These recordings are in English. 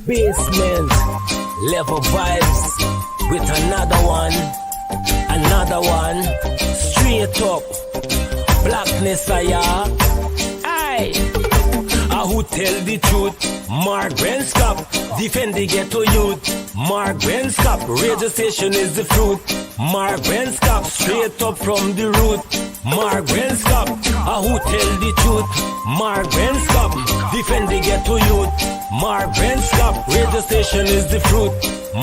Basement level vibes with another one, straight up blackness. Aye, who tell the truth? Mark Benskop, defend the ghetto youth. Mark Benskop, radio station is the fruit. Mark Benskop, straight up from the root. Mark Benskop, who tell the truth? Mark Benskop, defend the ghetto youth. Mark Benskop, radio station is the fruit.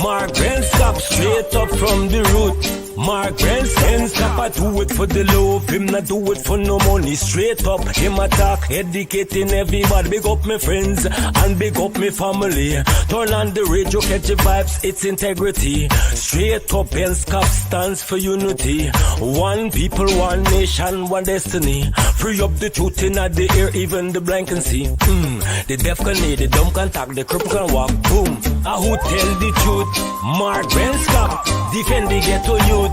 Mark Benskop, straight up from the root. Mark Benskop, I do it for the love, him not do it for no money. Straight up, him attack, educating everybody. Big up my friends and big up my family. Turn on the radio, catch the vibes, it's integrity. Straight up, Benskop stands for unity. One people, one nation, one destiny. Free up the truth in the air, even the blind can see. The deaf can hear, the dumb can talk, the cripple can walk. Boom. Who tell the truth? Mark Benskop, defend the ghetto youth.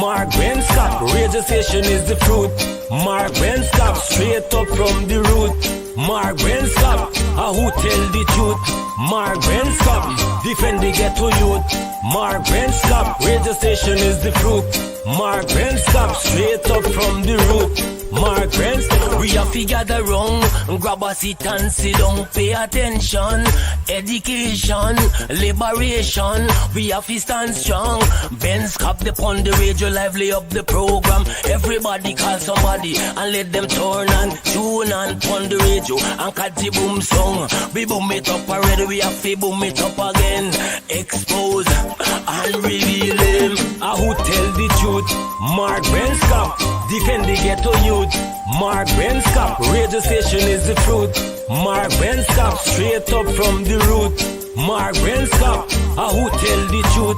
Mark Benskop, radio station is the fruit. Mark Benskop, straight up from the root. Mark Benskop, who tell the truth? Mark Benskop, defend the ghetto youth. Mark Benskop, radio station is the fruit. Mark Benskop, straight up from the root. Mark Benskop, we have to gather wrong, grab a seat and sit down, pay attention. Education, liberation, we have to stand strong. Benskop upon the radio, lively up the program. Everybody call somebody and let them turn and tune and on the radio and catch the boom song. We boom it up already, we have to boom it up again. Expose and reveal him. Who tell the truth? Mark Benskop, defend the ghetto youth. Mark Benskop, radio station is the fruit. Mark Benskop, straight up from the root. Mark Benskop, who tell the truth?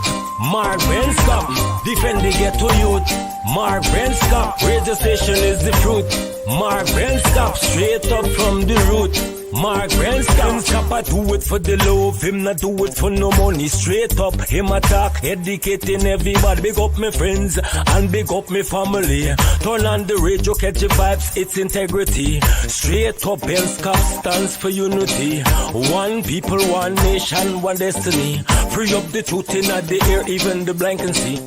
Mark Benskop, defend the ghetto youth. Mark Benskop, radio station is the fruit. Mark Benskop, straight up from the root. Mark Benskop, I do it for the love, him not do it for no money. Straight up, him attack, educating everybody. Big up my friends and big up my family. Turn on the radio, catch the vibes, it's integrity. Straight up, Benskop stands for unity. One people, one nation, one destiny. Free up the truth in the air, even the blind can see.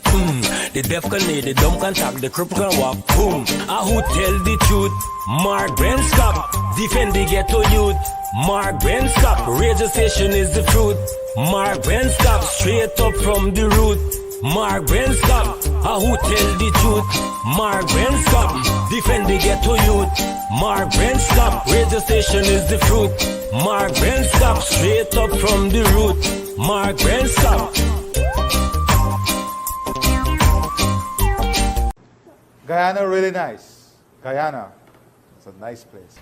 The deaf can hear, the dumb can talk, the cripple can walk. Boom. Who tell the truth? Mark Benskop, defend the ghetto youth. Mark Benskop, radio station is the fruit. Mark Benskop, straight up from the root. Mark Benskop, who tell the truth? Mark Benskop, defend the ghetto youth. Mark Benskop, radio station is the fruit. Mark Benskop, straight up from the root. Mark Benskop. Guyana, really nice. Guyana, it's a nice place.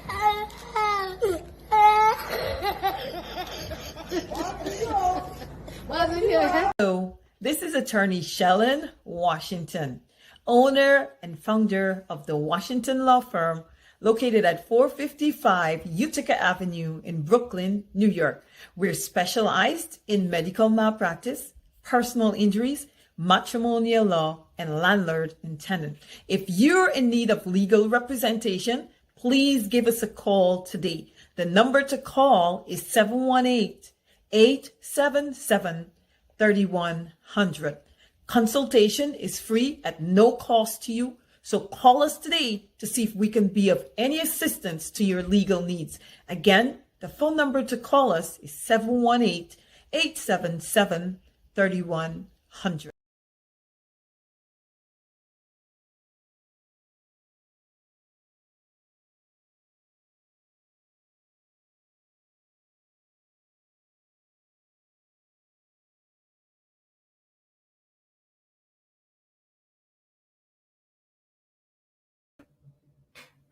Hello, this is attorney Shellen Washington, owner and founder of the Washington Law Firm located at 455 Utica Avenue in Brooklyn, New York. We're specialized in medical malpractice, personal injuries, matrimonial law, and landlord and tenant. If you're in need of legal representation, please give us a call today. The number to call is 718-877-3100. Consultation is free at no cost to you. So call us today to see if we can be of any assistance to your legal needs. Again, the phone number to call us is 718-877-3100.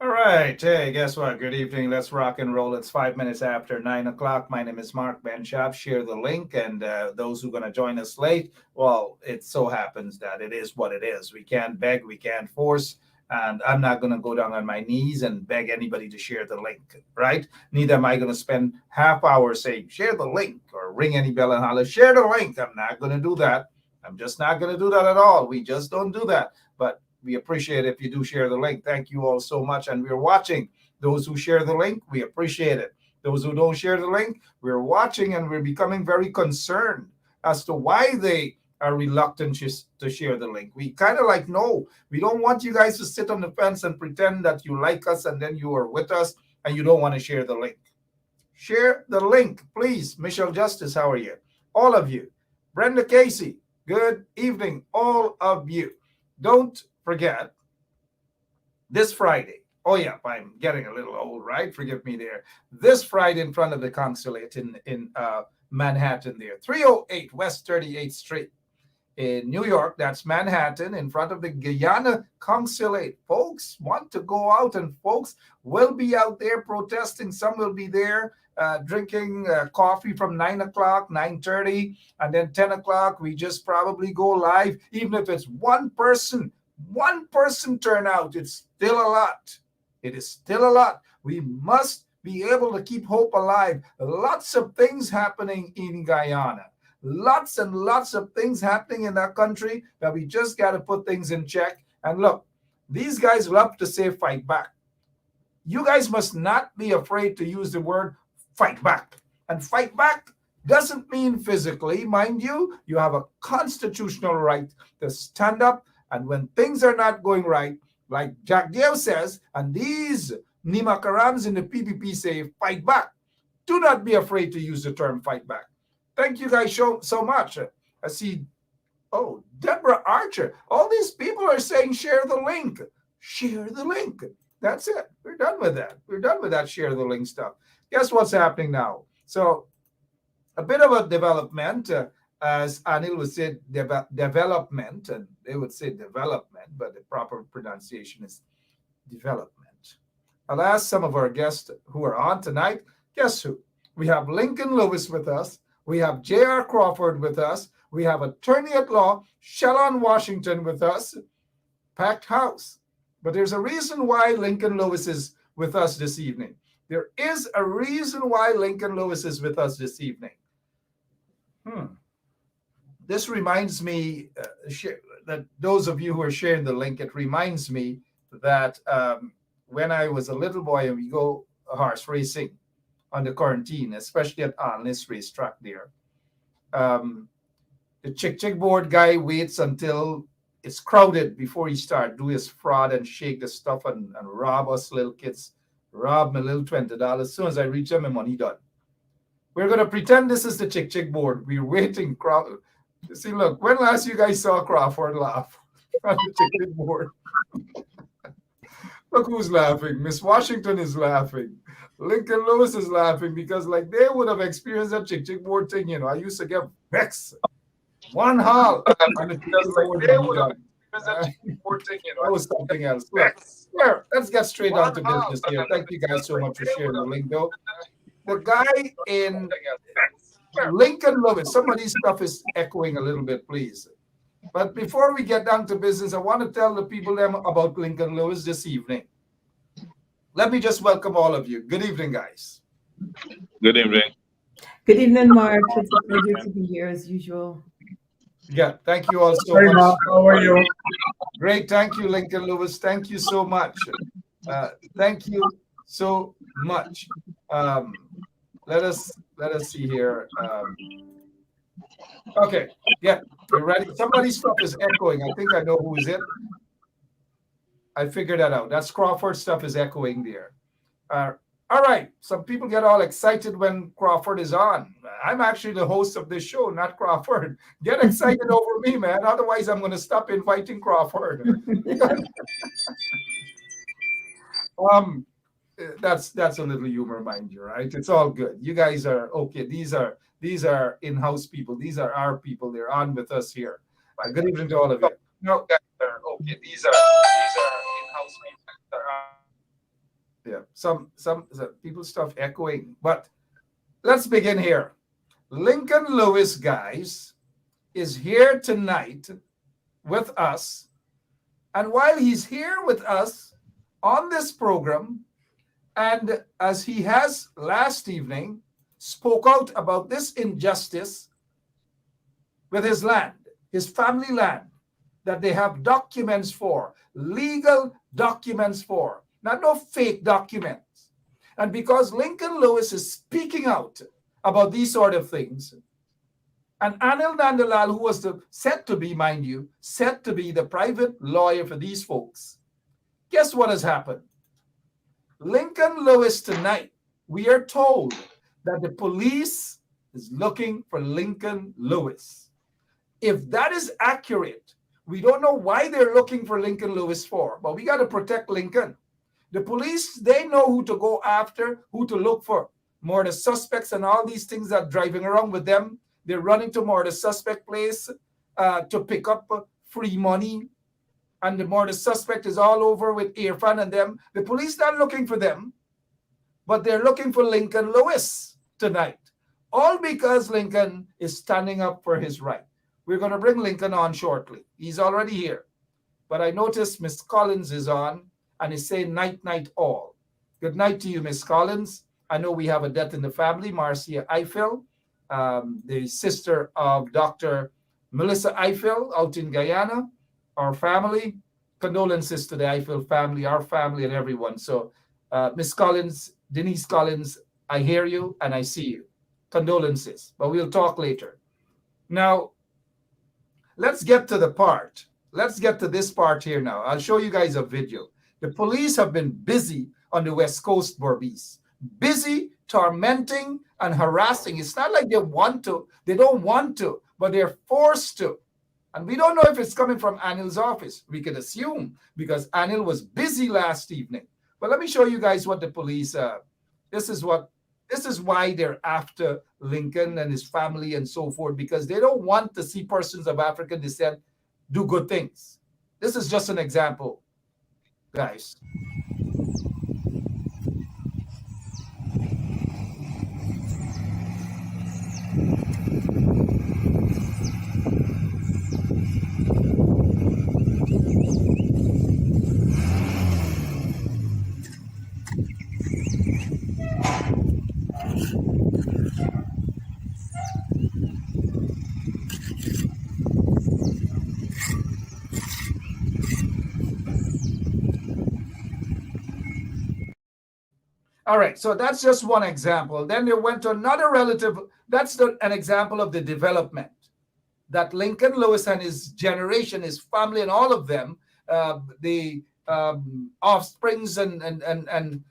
All right. Hey, guess what? Good evening. Let's rock and roll. It's 5 minutes after 9 o'clock. My name is Mark Benskop. Share the link. And those who are going to join us late, well, it so happens that it is what it is. We can't beg. We can't force. And I'm not going to go down on my knees and beg anybody to share the link, right? Neither am I going to spend half hour saying, share the link or ring any bell and holler, share the link. I'm not going to do that. I'm just not going to do that at all. We just don't do that. But we appreciate it if you do share the link. Thank you all so much. And we're watching those who share the link. We appreciate it. Those who don't share the link, we're watching and we're becoming very concerned as to why they are reluctant to share the link. We kind of like, no, we don't want you guys to sit on the fence and pretend that you like us and then you are with us and you don't want to share the link. Share the link, please. Michelle Justice, how are you? All of you. Brenda Casey, good evening, all of you. Don't forget, this Friday, oh yeah, I'm getting a little old, right? Forgive me there. This Friday in front of the consulate in Manhattan there, 308 West 38th Street in New York. That's Manhattan, in front of the Guyana consulate. Folks want to go out, and folks will be out there protesting. Some will be there drinking coffee from 9 o'clock, 9:30, and then 10 o'clock. We just probably go live. Even if it's one person turn out, it's still a lot. It is still a lot. We must be able to keep hope alive. Lots of things happening in Guyana. Lots and lots of things happening in that country that we just got to put things in check. And look, these guys love to say fight back. You guys must not be afraid to use the word fight back. And fight back doesn't mean physically, mind you. You have a constitutional right to stand up. And when things are not going right, like Jack Dale says, and these Nimakarams in the PPP say fight back, do not be afraid to use the term fight back. Thank you guys so much. I see, oh, Deborah Archer. All these people are saying share the link. Share the link. That's it. We're done with that. We're done with that share the link stuff. Guess what's happening now? So a bit of a development, as Anil would say, development, and they would say development, but the proper pronunciation is development. I'll ask some of our guests who are on tonight. Guess who? We have Lincoln Lewis with us. We have J.R. Crawford with us. We have attorney at law, Shallon Washington with us. Packed house. But there's a reason why Lincoln Lewis is with us this evening. There is a reason why Lincoln Lewis is with us this evening. This reminds me, that those of you who are sharing the link, it reminds me that when I was a little boy and we go horse racing on the quarantine, especially at Arlen's racetrack there, the chick board guy waits until it's crowded before he starts, do his fraud and shake the stuff and rob us little kids, rob my little $20. As soon as I reach him, my money done. We're going to pretend this is the chick board. We're waiting. See, look, when last you guys saw Crawford laugh on the chick board? Look who's laughing. Miss Washington is laughing. Lincoln Lewis is laughing because like they would have experienced that chick board thing. You know, I used to get vexed. One haul. And it like they would have experienced that chick board thing. You know, that was something else. Here, let's get straight on to business here. Thank you guys so much for sharing the link, though. The guy in Lincoln Lewis, some of these stuff is echoing a little bit, please. But before we get down to business, I want to tell the people about Lincoln Lewis this evening. Let me just welcome all of you. Good evening, guys. Good evening. Good evening, Mark. It's a pleasure to be here as usual. Yeah, thank you all so much. How are you? Great. Thank you, Lincoln Lewis. Thank you so much. Thank you so much. Let us see here. Okay, yeah, you ready? Somebody's stuff is echoing. I think I know who is it. I figured that out. That's Crawford stuff is echoing there. All right, some people get all excited when Crawford is on. I'm actually the host of this show, not Crawford. Get excited over me, man. Otherwise, I'm going to stop inviting Crawford. That's a little humor, mind you, right? It's all good. You guys are okay. These are in-house people. These are our people. They're on with us here. Good evening to all of you. No, guys are okay. These are in-house people. Yeah, some people stuff echoing, but let's begin here. Lincoln Lewis, guys, is here tonight with us, and while he's here with us on this program, and as he has last evening, spoke out about this injustice with his land, his family land, that they have documents for, legal documents for, not no fake documents. And because Lincoln Lewis is speaking out about these sort of things, and Anil Nandalal, who was set to be, mind you, set to be the private lawyer for these folks, guess what has happened? Lincoln Lewis tonight, we are told that the police is looking for Lincoln Lewis. If that is accurate, we don't know why they're looking for Lincoln Lewis for, but we got to protect Lincoln. The police, they know who to go after, who to look for. More the suspects and all these things that are driving around with them, they're running to more the suspect place to pick up free money. And the more the suspect is all over with Irfan and them, the police not looking for them, but they're looking for Lincoln Lewis tonight. All because Lincoln is standing up for his right. We're going to bring Lincoln on shortly. He's already here. But I noticed Miss Collins is on and is saying night, night all. Good night to you, Miss Collins. I know we have a death in the family, Marcia Eiffel, the sister of Dr. Melissa Eiffel out in Guyana. Our family, condolences to the Eiffel family, our family, and everyone. So, Miss Collins, Denise Collins, I hear you and I see you. Condolences, but we'll talk later. Now, let's get to the part. Let's get to this part here now. I'll show you guys a video. The police have been busy on the West Coast, Berbice. Busy tormenting and harassing. It's not like they want to, they don't want to, but they're forced to. And we don't know if it's coming from Anil's office. We could assume because Anil was busy last evening. But let me show you guys what the police, this is why they're after Lincoln and his family and so forth, because they don't want to see persons of African descent do good things. This is just an example, guys. All right, so that's just one example. Then they went to another relative. That's an example of the development that Lincoln Lewis and his generation, his family, and all of them, the offsprings and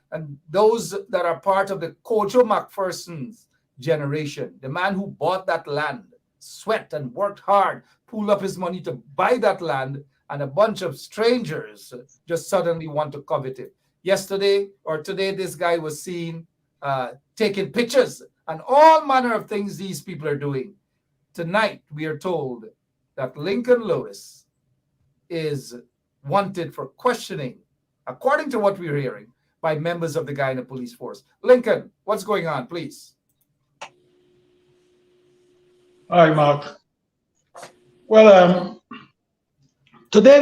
those that are part of the Kojo McPherson's generation, the man who bought that land, sweat and worked hard, pulled up his money to buy that land, and a bunch of strangers just suddenly want to covet it. Yesterday or today, this guy was seen taking pictures and all manner of things these people are doing. Tonight, we are told that Lincoln Lewis is wanted for questioning, according to what we're hearing, by members of the Guyana Police Force. Lincoln, what's going on, please? Hi, Mark. Well, today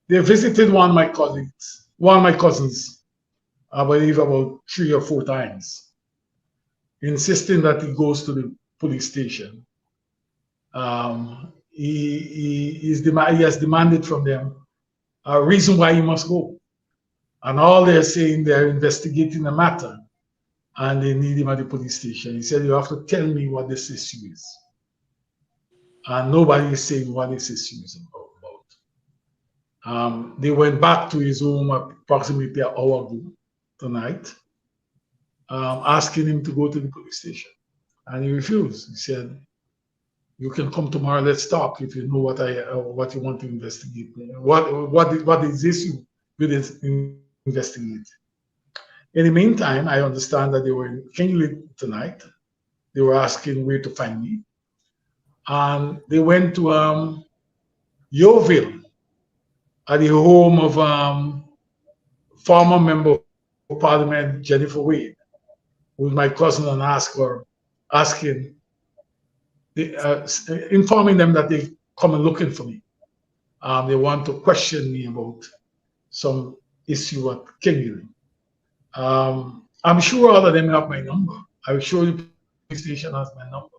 they visited one of my cousins, I believe about 3 or 4 times, insisting that he goes to the police station. He has demanded from them a reason why he must go. And all they're saying, they're investigating the matter and they need him at the police station. He said, you have to tell me what this issue is. And nobody is saying what this issue is about. They went back to his home approximately an hour ago tonight, asking him to go to the police station. And he refused. He said, you can come tomorrow, let's talk if you know what you want to investigate. What is this issue with this investigate? In the meantime, I understand that they were in Kingley tonight. They were asking where to find me. And they went to Yeovil, at the home of former member of Parliament Jennifer Wade, who's my cousin, and informing them that they come and looking for me. They want to question me about some issue at Kingley. I'm sure all of them have my number. I'm sure the police station has my number,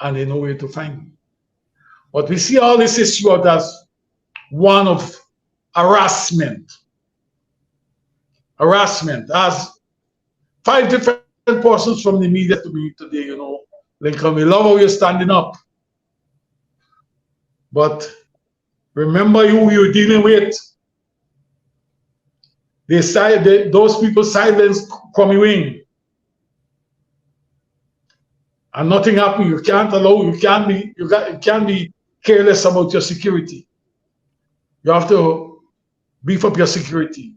and they know where to find me. But we see all this issue as one of harassment. harassment. As 5 different persons from the media to me today, Lincoln, we love how you're standing up. But remember who you're dealing with. Those people silence Crummy Wing. And nothing happened. You can't be careless about your security. You have to beef up your security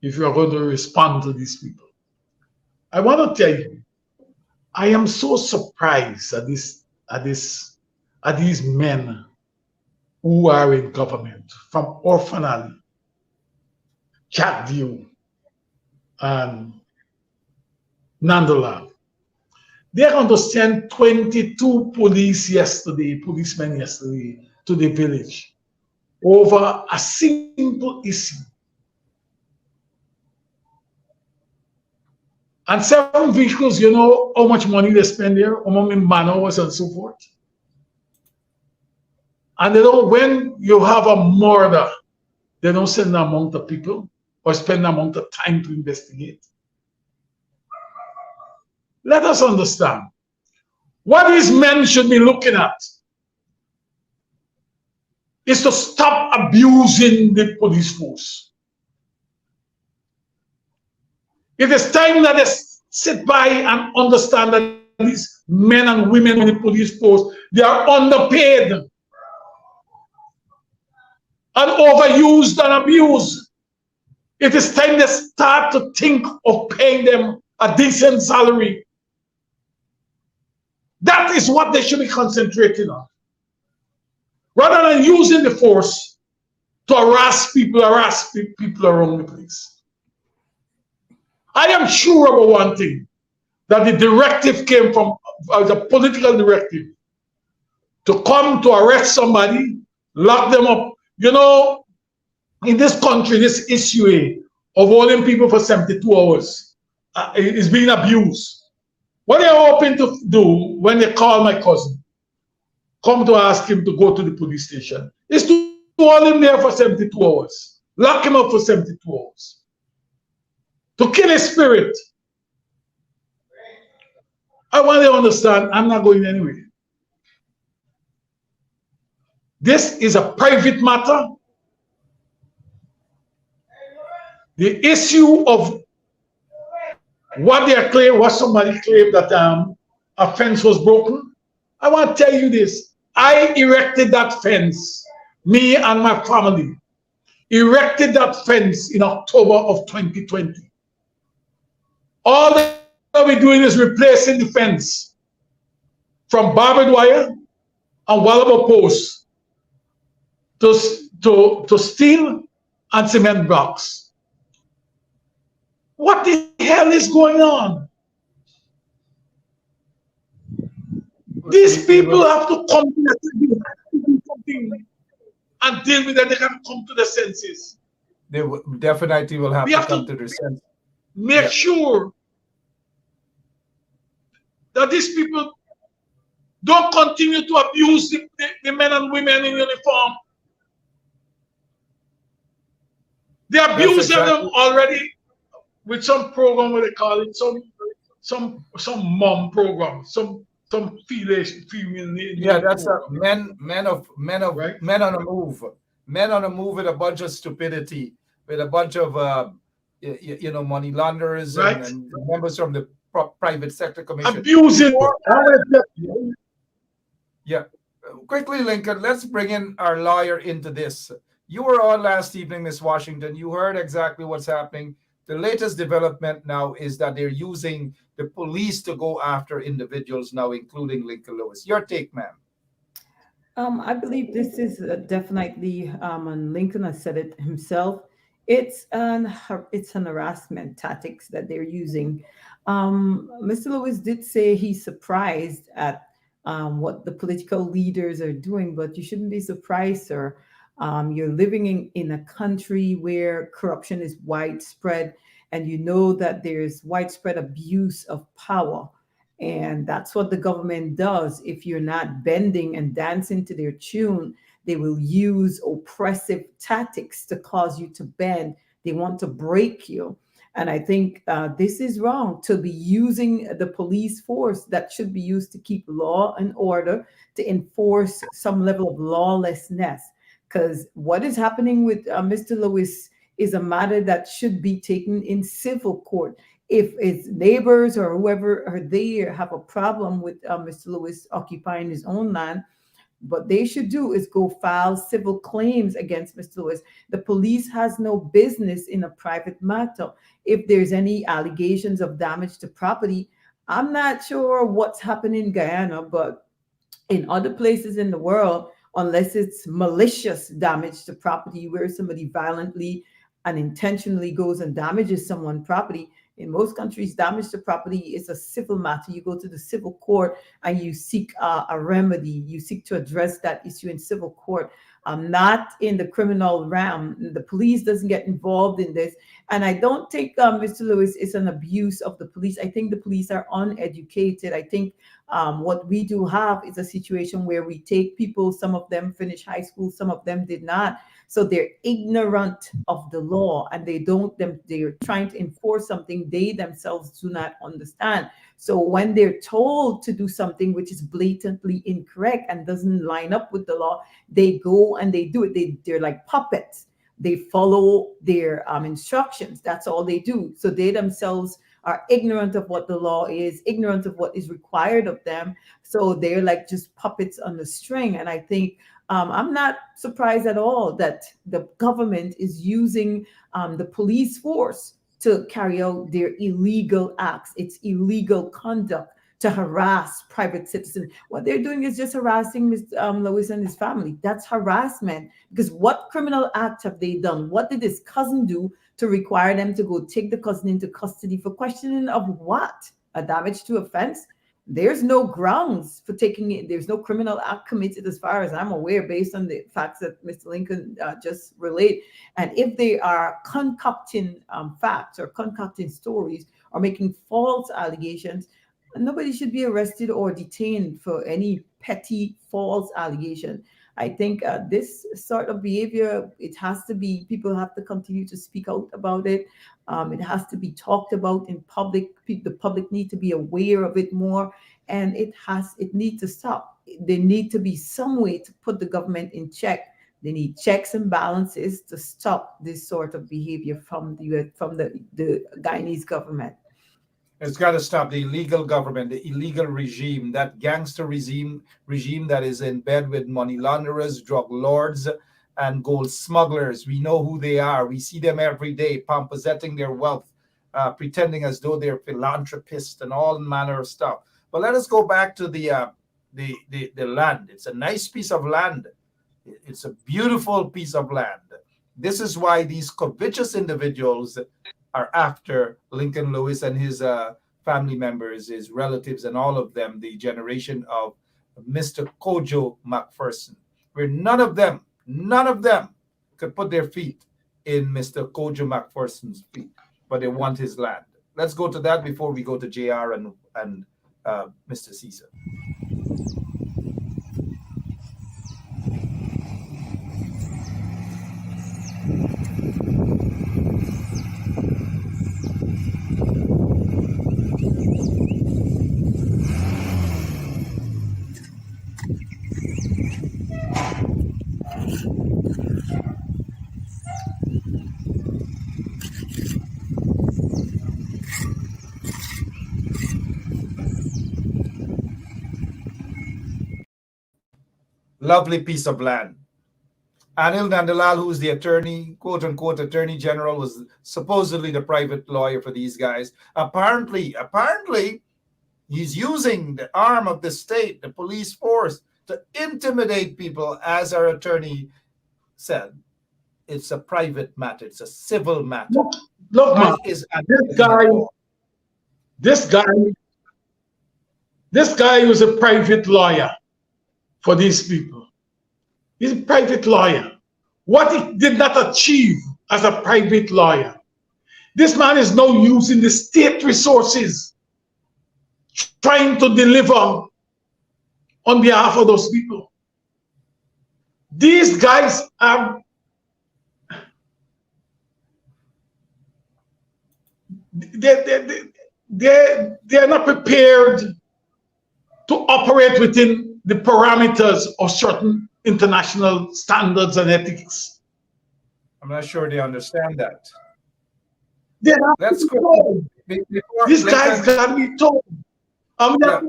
if you are going to respond to these people. I want to tell you, I am so surprised at these men who are in government, from Orphan Alley, Chatview, and Nandalab. They're going to send 22 policemen yesterday to the village over a simple issue. And 7 vehicles, you know how much money they spend there, how many man hours and so forth. And when you have a murder, they don't send an amount of people or spend an amount of time to investigate. Let us understand what these men should be looking at is to stop abusing the police force. It is time that they sit by and understand that these men and women in the police force, they are underpaid and overused and abused. It is time they start to think of paying them a decent salary. That is what they should be concentrating on. Rather than using the force to harass people around the place. I am sure about one thing, that the directive came from the political directive to come to arrest somebody, lock them up. You know, in this country, this issue of holding people for 72 hours is being abused. What they are hoping to do when they call my cousin, come to ask him to go to the police station, is to hold him there for 72 hours, lock him up for 72 hours, to kill his spirit. I want to understand, I'm not going anywhere. This is a private matter. The issue of what they claim, what somebody claimed that a fence was broken. I want to tell you this. I erected that fence. Me and my family erected that fence in October of 2020. All that we're doing is replacing the fence from barbed wire and wallable posts to steel and cement blocks. What the hell is going on? These people have to come to something and deal with that. They can come to their senses. They definitely will have to come to their senses. Make sure that these people don't continue to abuse the men and women in uniform. They abuse them already with some program, what they call it, some mom program, some female. Yeah, that's a men on the move with a bunch of stupidity, with a bunch of money launderers and members from the private sector commission. Abusing. Yeah. Quickly, Lincoln, let's bring in our lawyer into this. You were on last evening, Ms. Washington. You heard exactly what's happening. The latest development now is that they're using the police to go after individuals now, including Lincoln Lewis. Your take, ma'am. I believe this is definitely, and Lincoln has said it himself, it's an harassment tactics that they're using. Mr. Lewis did say he's surprised at what the political leaders are doing, but you shouldn't be surprised, sir. You're living in a country where corruption is widespread, and you know that there's widespread abuse of power. And that's what the government does. If you're not bending and dancing to their tune, they will use oppressive tactics to cause you to bend. They want to break you. And I think this is wrong, to be using the police force that should be used to keep law and order, to enforce some level of lawlessness. Because what is happening with Mr. Lewis is a matter that should be taken in civil court. If it's neighbors or whoever are there have a problem with Mr. Lewis occupying his own land, what they should do is go file civil claims against Mr. Lewis. The police has no business in a private matter. If there's any allegations of damage to property, I'm not sure what's happening in Guyana, but in other places in the world, unless it's malicious damage to property where somebody violently and intentionally goes and damages someone's property, in most countries, damage to property is a civil matter. You go to the civil court and you seek a remedy. You seek to address that issue in civil court, not in the criminal realm. The police doesn't get involved in this. And I don't think Mr. Lewis is an abuse of the police. I think the police are uneducated. I think what we do have is a situation where we take people, some of them finished high school, some of them did not. So they're ignorant of the law, and they're trying to enforce something they themselves do not understand. So when they're told to do something which is blatantly incorrect and doesn't line up with the law, they go and they do it. They're like puppets. They follow their instructions. That's all they do. So they themselves are ignorant of what the law is, ignorant of what is required of them. So they're like just puppets on the string. And I think I'm not surprised at all that the government is using the police force to carry out their illegal acts. It's illegal conduct to harass private citizens. What they're doing is just harassing Mr. Lewis and his family. That's harassment. Because what criminal act have they done? What did his cousin do to require them to go take the cousin into custody for questioning of what? A damage to offense? There's no grounds for taking it. There's no criminal act committed as far as I'm aware, based on the facts that Mr. Lincoln just relayed. And if they are concocting facts or concocting stories or making false allegations, nobody should be arrested or detained for any petty false allegation. I think this sort of behavior, it has to be, people have to continue to speak out about it. It has to be talked about in public. The public need to be aware of it more, and it needs to stop. There need to be some way to put the government in check. They need checks and balances to stop this sort of behavior from the Guyanese government. It's got to stop. The illegal government, the illegal regime, that gangster regime that is in bed with money launderers, drug lords, and gold smugglers. We know who they are. We see them every day, pomposetting their wealth, pretending as though they're philanthropists and all manner of stuff. But let us go back to the land. It's a nice piece of land. It's a beautiful piece of land. This is why these covetous individuals are after Lincoln Lewis and his family members, his relatives, and all of them, the generation of Mr. Kojo McPherson, where none of them could put their feet in Mr. Kojo McPherson's feet, but they want his land. Let's go to that before we go to JR and Mr. Caesar. Lovely piece of land. Anil Nandalal, who's the attorney, quote unquote attorney general, was supposedly the private lawyer for these guys. Apparently, he's using the arm of the state, the police force, to intimidate people. As our attorney said, it's a private matter, it's a civil matter. Look, man, this guy was a private lawyer for these people. He's a private lawyer. What he did not achieve as a private lawyer, this man is now using the state resources trying to deliver on behalf of those people. These guys are they're not prepared to operate within the parameters of certain international standards and ethics. I'm not sure they understand that. They have Let's to be go. told. These guys Lincoln, got to be told. Yeah,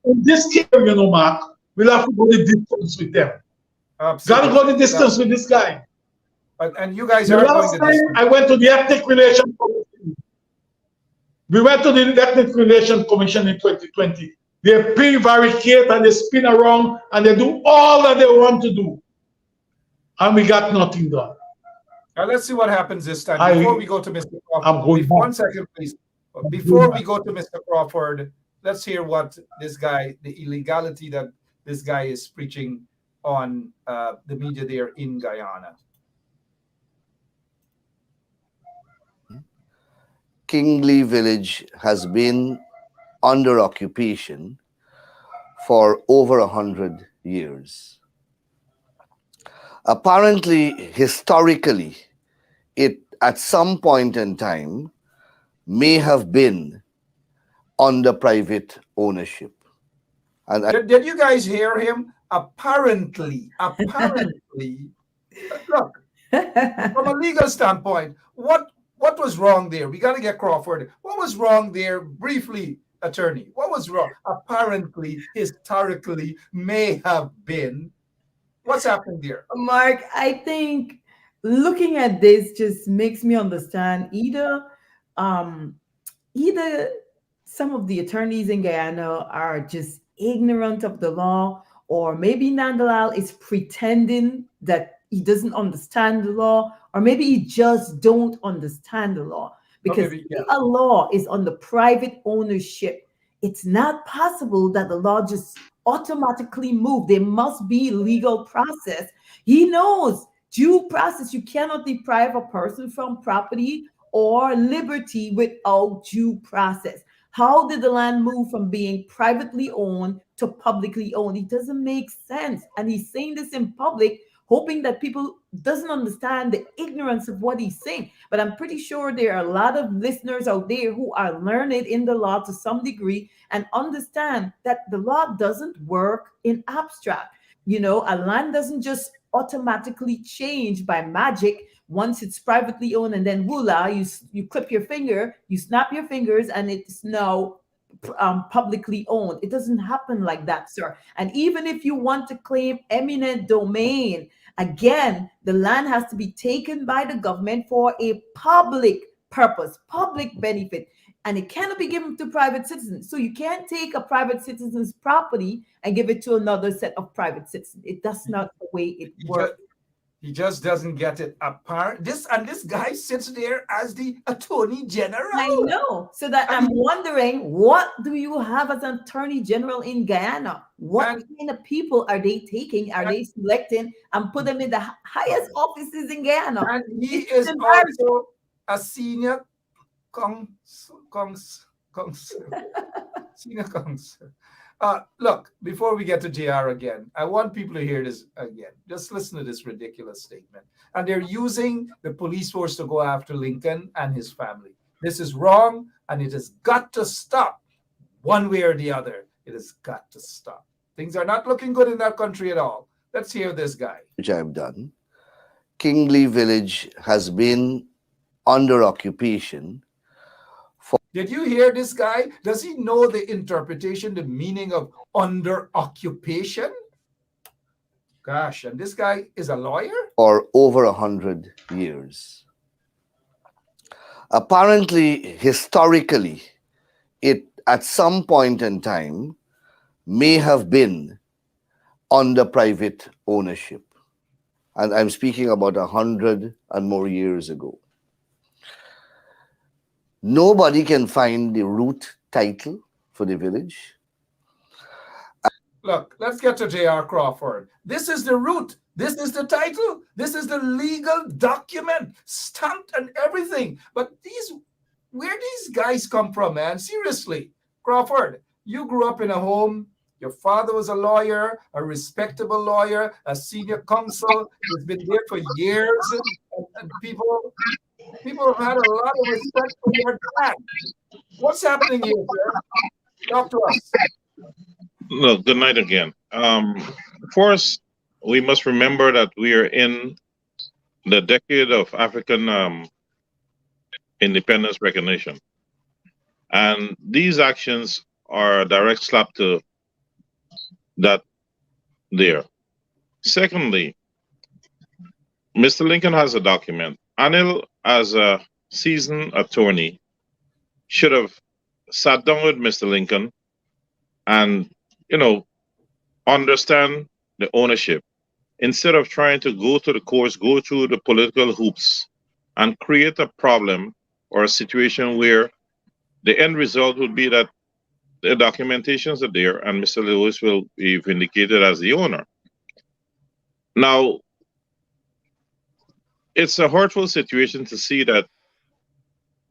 In this case, Mark, we'll have to go the distance with them. Got to go the distance with this guy. And you guys The are going last the time distance. I went to the Ethnic Relations Commission, we went to the Ethnic Relations Commission in 2020. They prevaricate and they spin around and they do all that they want to do. And we got nothing done. Now let's see what happens this time. Before we go to Mr. Crawford, one second, please. Before we go to Mr. Crawford, let's hear what this guy, the illegality that this guy is preaching on the media there in Guyana. Kingley Village has been under occupation for over 100 years. Apparently, historically, it at some point in time may have been under private ownership. And did you guys hear him? Apparently. Look, from a legal standpoint, what was wrong there? We got to get Crawford. What was wrong there? Briefly, attorney. What was wrong? Apparently, historically, may have been. What's happening there? Mark, I think looking at this just makes me understand either some of the attorneys in Guyana are just ignorant of the law, or maybe Nandalal is pretending that he doesn't understand the law, or maybe he just don't understand the law. Because if a law is on the private ownership, it's not possible that the law just automatically move. There must be legal process. He knows due process. You cannot deprive a person from property or liberty without due process. How did the land move from being privately owned to publicly owned? It doesn't make sense. And he's saying this in public, hoping that people doesn't understand the ignorance of what he's saying. But I'm pretty sure there are a lot of listeners out there who are learned in the law to some degree and understand that the law doesn't work in abstract. You know, a land doesn't just automatically change by magic once it's privately owned, and then voila, you clip your finger, you snap your fingers, and it's now publicly owned. It doesn't happen like that, sir. And even if you want to claim eminent domain, again, the land has to be taken by the government for a public purpose, public benefit, and it cannot be given to private citizens. So you can't take a private citizen's property and give it to another set of private citizens. That's not the way it works. He just doesn't get it apart. This guy sits there as the Attorney General. I know. So that I'm wondering, what do you have as an Attorney General in Guyana? What kind of people are they taking? Are they selecting and put them in the highest offices in Guyana? And he is also a senior senior counsel. Look, before we get to JR again, I want people to hear this again. Just listen to this ridiculous statement. And they're using the police force to go after Lincoln and his family. This is wrong, and it has got to stop one way or the other. It has got to stop. Things are not looking good in that country at all. Let's hear this guy. Which I've done. Kingley Village has been under occupation. Did you hear this guy? Does he know the interpretation, the meaning of under occupation? Gosh, and this guy is a lawyer? For over 100 years. Apparently, historically, it at some point in time may have been under private ownership. And I'm speaking about 100 and more years ago. Nobody can find the root title for the village. Look, let's get to J.R. Crawford. This is the root. This is the title. This is the legal document, stamped and everything. But where these guys come from, man? Seriously, Crawford, you grew up in a home. Your father was a lawyer, a respectable lawyer, a senior counsel. He's been there for years. And people, People have had a lot of respect for your dad. What's happening here, sir? Talk to us. No, good night again. First, we must remember that we are in the decade of African independence recognition. And these actions are a direct slap to that there. Secondly, Mr. Lincoln has a document. Anil, as a seasoned attorney, should have sat down with Mr. Lincoln and, understand the ownership instead of trying to go to the courts, go through the political hoops and create a problem or a situation where the end result would be that the documentations are there and Mr. Lewis will be vindicated as the owner. Now, it's a hurtful situation to see that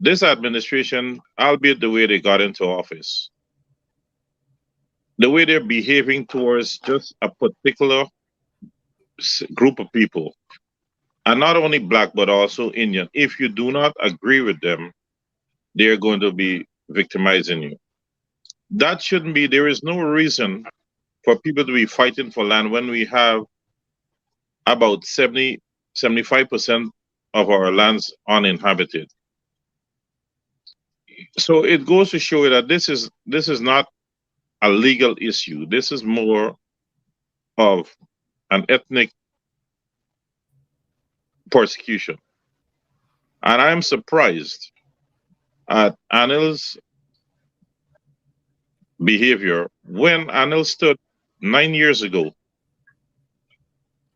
this administration, albeit the way they got into office, the way they're behaving towards just a particular group of people, and not only black, but also Indian. If you do not agree with them, they're going to be victimizing you. That shouldn't be. There is no reason for people to be fighting for land when we have about 75% of our lands uninhabited. So it goes to show you that this is not a legal issue. This is more of an ethnic persecution. And I'm surprised at Anil's behavior when Anil stood 9 years ago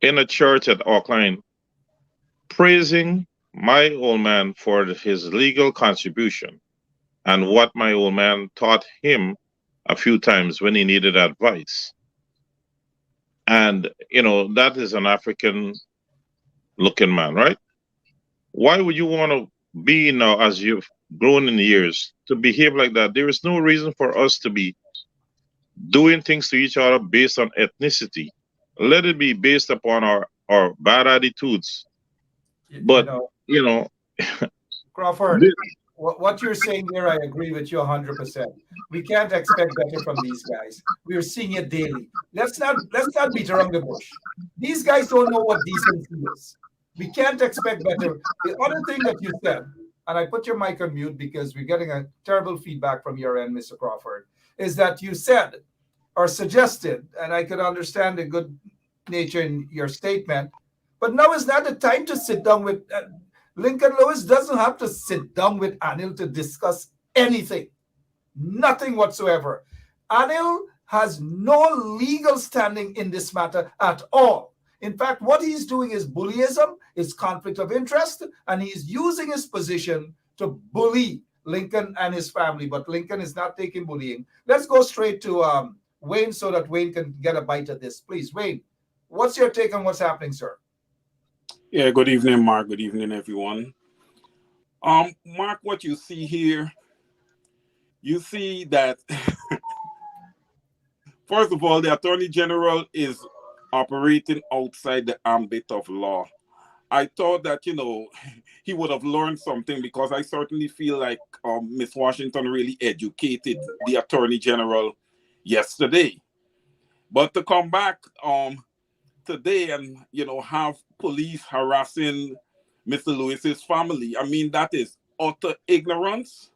in a church at Auckland praising my old man for his legal contribution and what my old man taught him a few times when he needed advice. And, that is an African looking man, right? Why would you want to be now, as you've grown in years, to behave like that? There is no reason for us to be doing things to each other based on ethnicity. Let it be based upon our bad attitudes. But, Crawford, what you're saying here, I agree with you 100%. We can't expect better from these guys. We are seeing it daily. Let's not beat around the bush. These guys don't know what decency is. We can't expect better. The other thing that you said, and I put your mic on mute because we're getting a terrible feedback from your end, Mr. Crawford, is that you said or suggested, and I could understand the good nature in your statement, but now is not the time to sit down with Lincoln Lewis. Doesn't have to sit down with Anil to discuss anything, nothing whatsoever. Anil has no legal standing in this matter at all. In fact, what he's doing is bullyism, is conflict of interest, and he's using his position to bully Lincoln and his family. But Lincoln is not taking bullying. Let's go straight to Wayne so that Wayne can get a bite of this. Please, Wayne, what's your take on what's happening, sir? Yeah, good evening, Mark. Good evening, everyone. Mark, what you see here, you see that, first of all, the Attorney General is operating outside the ambit of law. I thought that, he would have learned something, because I certainly feel like Miss Washington really educated the Attorney General yesterday. But to come back today and, have police harassing Mr. Lewis's family, I mean, that is utter ignorance.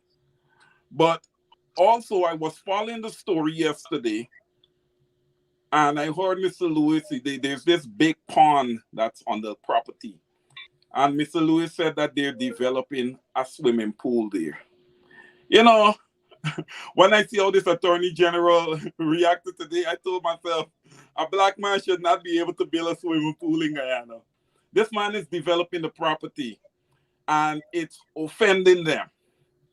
But also, I was following the story yesterday, and I heard Mr. Lewis, there's this big pond that's on the property. And Mr. Lewis said that they're developing a swimming pool there. When I see how this Attorney General reacted today, I told myself, a black man should not be able to build a swimming pool in Guyana. This man is developing the property, and it's offending them.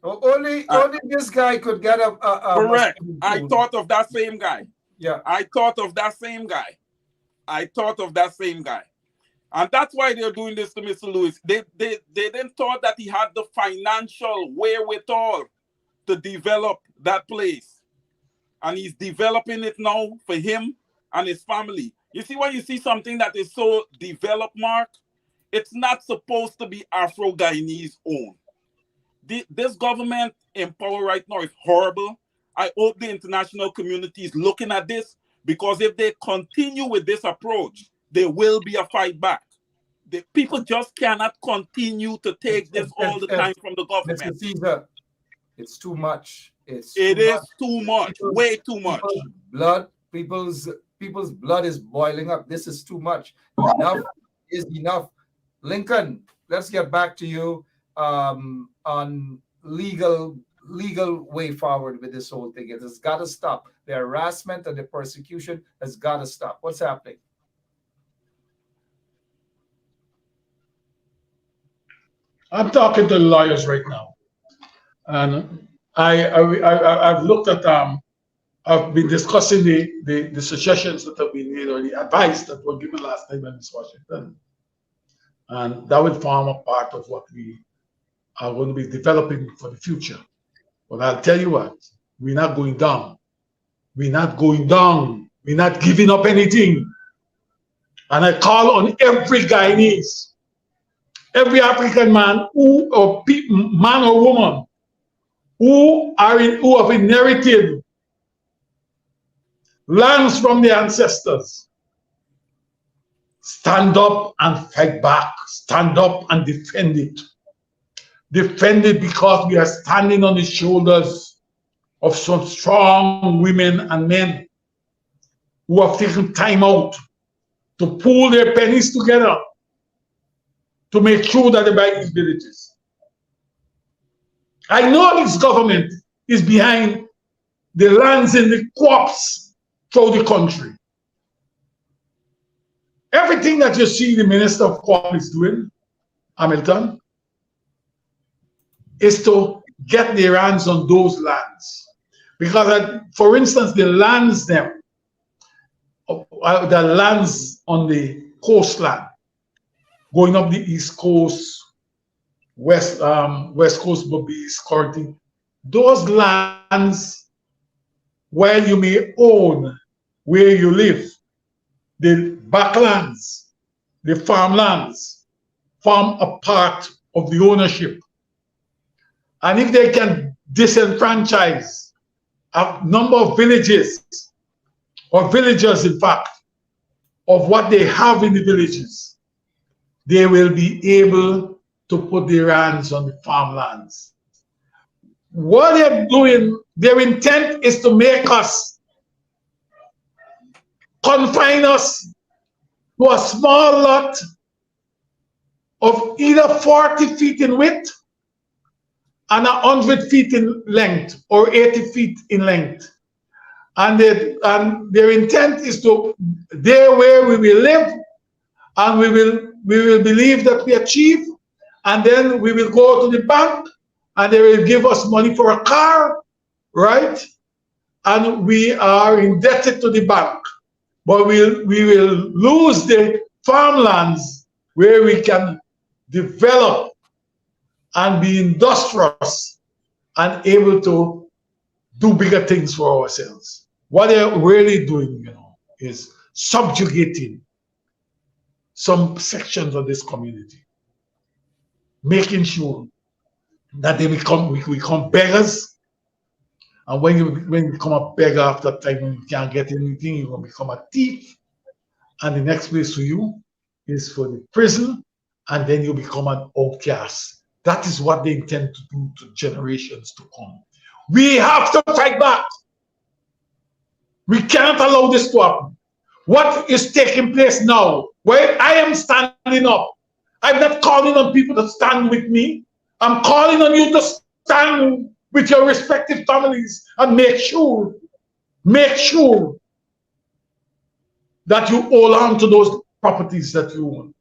Only this guy could get a correct. I thought of that same guy. Yeah. I thought of that same guy. And that's why they're doing this to Mr. Lewis. They didn't thought that he had the financial wherewithal to develop that place. And he's developing it now for him and his family. You see, when you see something that is so developed, Mark, It's not supposed to be Afro-Guyanese owned. This government in power right now is horrible. I hope the international community is looking at this, because if they continue with this approach, there will be a fight back. The people just cannot continue to take this all the time from the government. Mr. Caesar, it's too much. It is too much, way too much. People's blood is boiling up. This is too much. Enough is enough. Lincoln, let's get back to you on legal way forward with this whole thing. It has got to stop. The harassment and the persecution has got to stop. What's happening? I'm talking to the lawyers right now, and I've looked at I've been discussing the suggestions that have been made, or the advice that were given last time in Miss Washington, and that will form a part of what we are going to be developing for the future. But I'll tell you what, we're not going down. We're not going down. We're not giving up anything. And I call on every Guyanese, every African man man or woman who have inherited lands from their ancestors. Stand up and fight back. Stand up and defend it. Defend it, because we are standing on the shoulders of some strong women and men who have taken time out to pull their pennies together to make sure that they buy these villages. I know this government is behind the lands in the co-ops throughout the country. Everything that you see the Minister of Co-op is doing, Hamilton, is to get their hands on those lands. Because, for instance, the lands on the coastline, going up the East Coast, West Coast, Bobby's, Corty, those lands, while you may own where you live, the backlands, the farmlands, form a part of the ownership. And if they can disenfranchise a number of villages, or villagers in fact, of what they have in the villages, they will be able to put their hands on the farmlands. What they're doing, their intent is to make us, confine us to a small lot of either 40 feet in width and 100 feet in length, or 80 feet in length. And their intent is to, there where we will live, and we will believe that we achieve, and then we will go to the bank, and they will give us money for a car, right? And we are indebted to the bank. But we will lose the farmlands where we can develop and be industrious and able to do bigger things for ourselves. What they're really doing, is subjugating some sections of this community, making sure that they become beggars. And when you become a beggar after time, when you can't get anything, you're going to become a thief. And the next place for you is for the prison, and then you become an outcast. That is what they intend to do to generations to come. We have to fight back. We can't allow this to happen. What is taking place now, where I am standing up, I'm not calling on people to stand with me. I'm calling on you to stand with your respective families and make sure that you hold on to those properties that you own.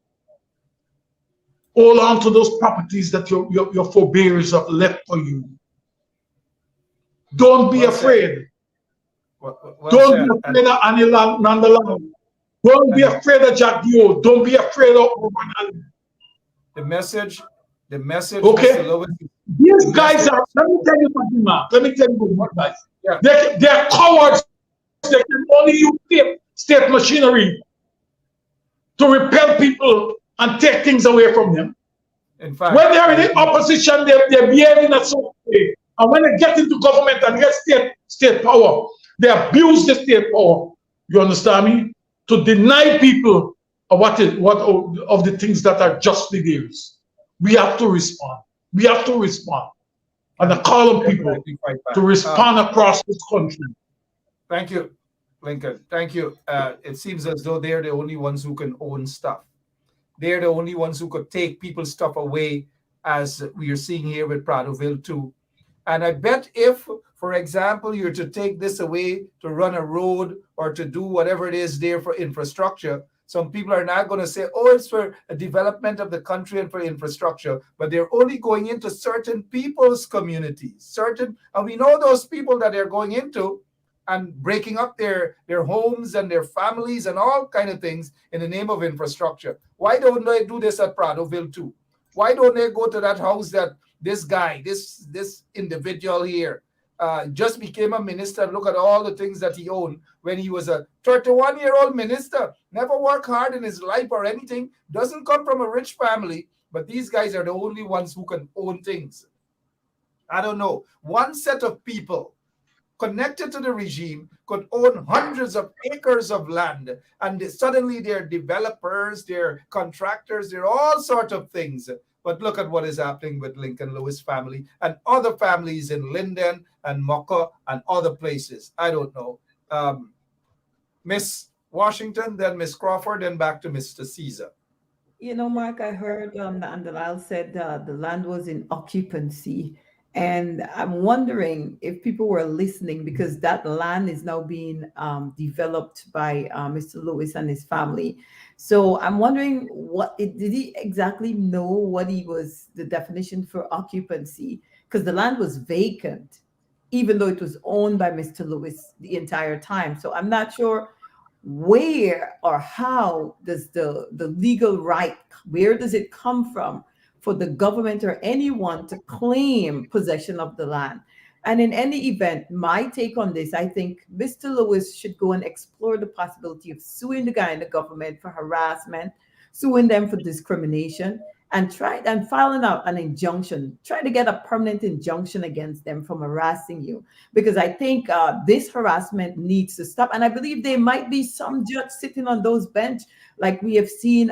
Hold on to those properties that your forebears have left for you. Don't be afraid. Don't be afraid of Annie Nandalang. Don't be afraid of Jack Dio. Don't be afraid of Obanali. The message. Okay. These guys are, let me tell you something, Mark. Let me tell you what, guys. Yeah. They're cowards. They can only use state machinery to repel people and take things away from them. In fact, When they are in the opposition, they behave in a certain way. And when they get into government and get state power, they abuse the state power. You understand me? To deny people of what of the things that are justly theirs. We have to respond. We have to respond. And I call on people to respond across this country. Thank you, Lincoln. Thank you. It seems as though they're the only ones who can own stuff. They're the only ones who could take people's stuff away, as we are seeing here with Prattville too. And I bet if, for example, you're to take this away to run a road or to do whatever it is there for infrastructure, some people are not going to say, oh, it's for a development of the country and for infrastructure, but they're only going into certain people's communities, and we know those people that they're going into and breaking up their homes and their families and all kind of things in the name of infrastructure. Why don't they do this at Prattville too? Why don't they go to that house that this guy, this individual here, just became a minister? Look at all the things that he owned when he was a 31-year-old minister. Never worked hard in his life or anything. Doesn't come from a rich family. But these guys are the only ones who can own things. I don't know. One set of people connected to the regime could own hundreds of acres of land, and suddenly they're developers, they're contractors, they're all sorts of things. But look at what is happening with Lincoln Lewis family and other families in Linden and Mocha and other places. I don't know. Miss Washington, then Miss Crawford, then back to Mr. Caesar. You know, Mark, I heard Andalal said the land was in occupancy. And I'm wondering if people were listening, because that land is now being developed by Mr. Lewis and his family. So I'm wondering, did he exactly know what the definition for occupancy? Because the land was vacant, even though it was owned by Mr. Lewis the entire time. So I'm not sure where or how does the legal right, where does it come from for the government or anyone to claim possession of the land? And in any event, my take on this, I think Mr. Lewis should go and explore the possibility of suing the guy in the government for harassment, suing them for discrimination, and filing out an injunction, try to get a permanent injunction against them from harassing you. Because I think this harassment needs to stop. And I believe there might be some judge sitting on those bench, like we have seen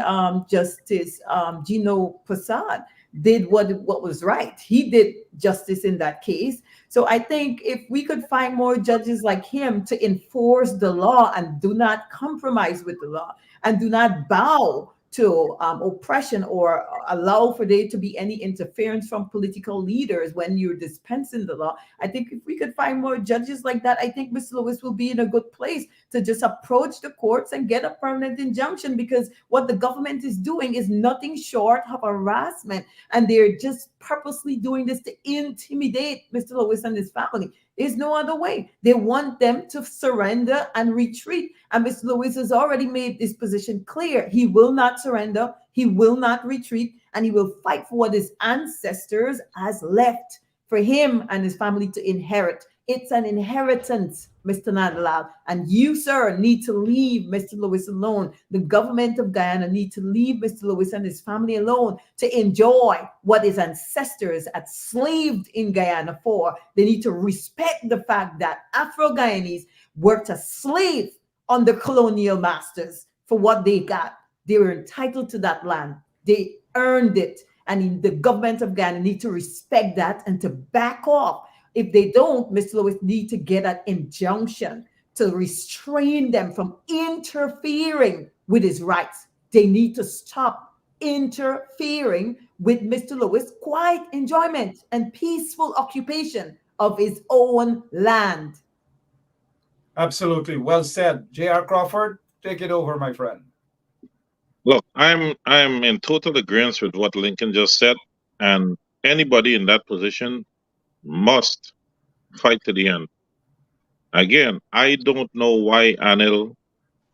Justice Gino Prasad did what was right. He did justice in that case. So I think if we could find more judges like him to enforce the law and do not compromise with the law and do not bow to oppression or allow for there to be any interference from political leaders when you're dispensing the law. I think if we could find more judges like that, I think Mr. Lewis will be in a good place to just approach the courts and get a permanent injunction, because what the government is doing is nothing short of harassment. And they're just purposely doing this to intimidate Mr. Lewis and his family. There's no other way. They want them to surrender and retreat. And Mr. Lewis has already made this position clear. He will not surrender. He will not retreat. And he will fight for what his ancestors has left for him and his family to inherit. It's an inheritance, Mr. Nadalal. And you, sir, need to leave Mr. Lewis alone. The government of Guyana need to leave Mr. Lewis and his family alone to enjoy what his ancestors had slaved in Guyana for. They need to respect the fact that Afro-Guyanese worked as slaves under colonial masters for what they got. They were entitled to that land. They earned it. And the government of Guyana need to respect that and to back off. If they don't, Mr. Lewis need to get an injunction to restrain them from interfering with his rights. They need to stop interfering with Mr. Lewis' quiet enjoyment and peaceful occupation of his own land. Absolutely. Well said. J.R. Crawford, take it over, my friend. Look, I'm in total agreement with what Lincoln just said, and anybody in that position must fight to the end. Again, I don't know why Anil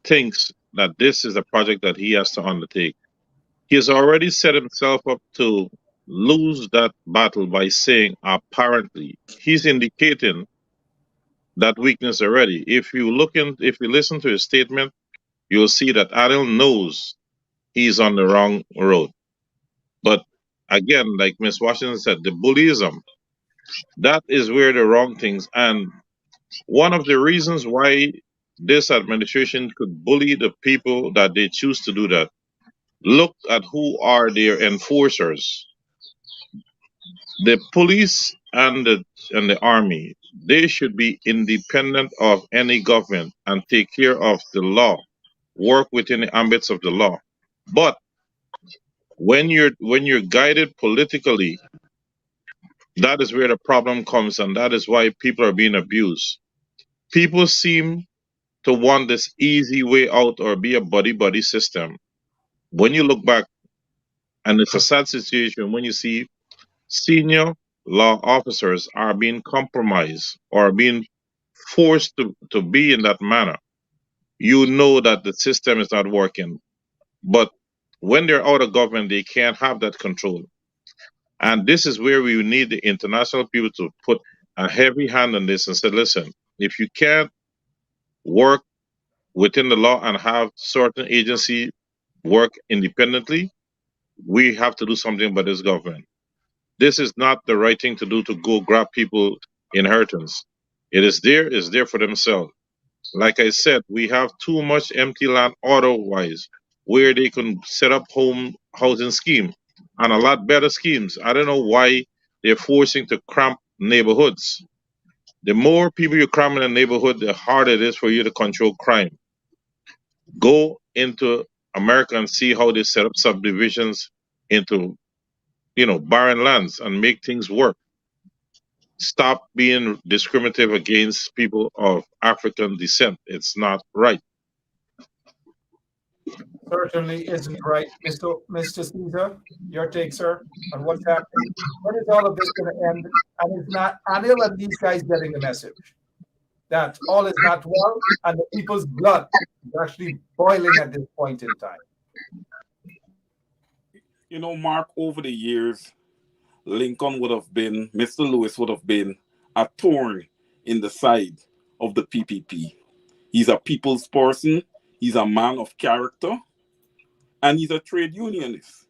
thinks that this is a project that he has to undertake. He has already set himself up to lose that battle by saying apparently. He's indicating that weakness already. If you listen to his statement, you'll see that Anil knows he's on the wrong road. But again, like Miss Washington said, the bullyism, that is where the wrong things. And one of the reasons why this administration could bully the people that they choose to do that, look at who are their enforcers. The police and the army, they should be independent of any government and take care of the law, work within the ambits of the law. But when you're guided politically, that is where the problem comes, and that is why people are being abused. People seem to want this easy way out or be a buddy buddy system. When you look back, and it's a sad situation when you see senior law officers are being compromised or being forced to be in that manner, you know that the system is not working. But when they're out of government, they can't have that control. And this is where we need the international people to put a heavy hand on this and say, listen, if you can't work within the law and have certain agency work independently, we have to do something about this government. This is not the right thing to do, to go grab people inheritance. It's there for themselves. Like I said, we have too much empty land otherwise where they can set up home housing scheme and a lot better schemes. I don't know why they're forcing to cramp neighborhoods. The more people you cram in a neighborhood, the harder it is for you to control crime. Go into America and see how they set up subdivisions into, barren lands and make things work. Stop being discriminative against people of African descent. It's not right. Certainly isn't right. Mr. Caesar, your take, sir, on what's happening. When is all of this going to end? And it's not Anil and these guys getting the message that all is not well and the people's blood is actually boiling at this point in time. You know, Mark, over the years, Mr. Lewis would have been a thorn in the side of the PPP. He's a people's person. He's a man of character. And he's a trade unionist.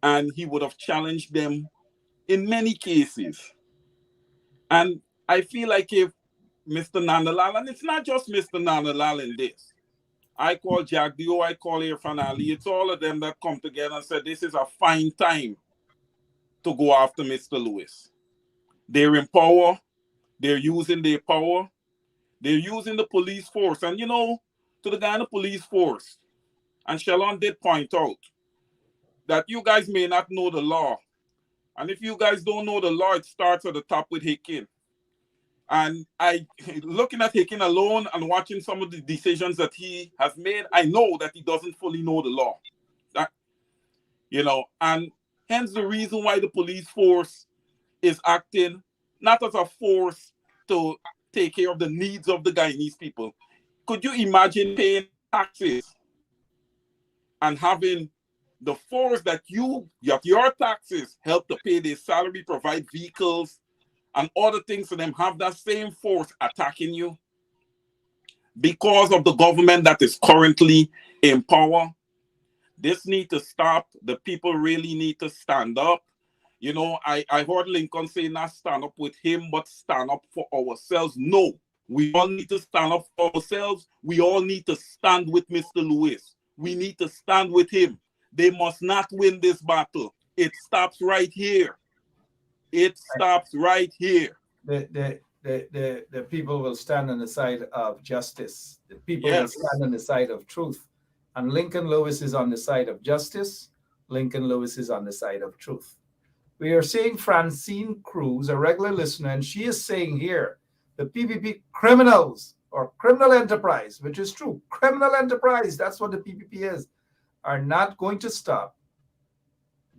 And he would have challenged them in many cases. And I feel like if Mr. Nandalal, and it's not just Mr. Nandalal in this, I call Jack Dio, I call Irfan Ali, it's all of them that come together and say this is a fine time to go after Mr. Lewis. They're in power. They're using their power. They're using the police force. And, to the guy in the police force, and Shalon did point out that you guys may not know the law. And if you guys don't know the law, it starts at the top with Hicken. And looking at Hicken alone and watching some of the decisions that he has made, I know that he doesn't fully know the law. And hence the reason why the police force is acting not as a force to take care of the needs of the Guyanese people. Could you imagine paying taxes and having the force that your taxes help to pay their salary, provide vehicles, and other things for them, have that same force attacking you because of the government that is currently in power? This needs to stop. The people really need to stand up. I heard Lincoln say not stand up with him, but stand up for ourselves. No, we all need to stand up for ourselves. We all need to stand with Mr. Lewis. We need to stand with him. They must not win this battle. It stops right here. It stops right here. The people will stand on the side of justice. The people will stand on the side of truth. And Lincoln Lewis is on the side of justice. Lincoln Lewis is on the side of truth. We are seeing Francine Cruz, a regular listener, and she is saying here, the PPP criminals or criminal enterprise, which is true, criminal enterprise, that's what the PPP is, are not going to stop.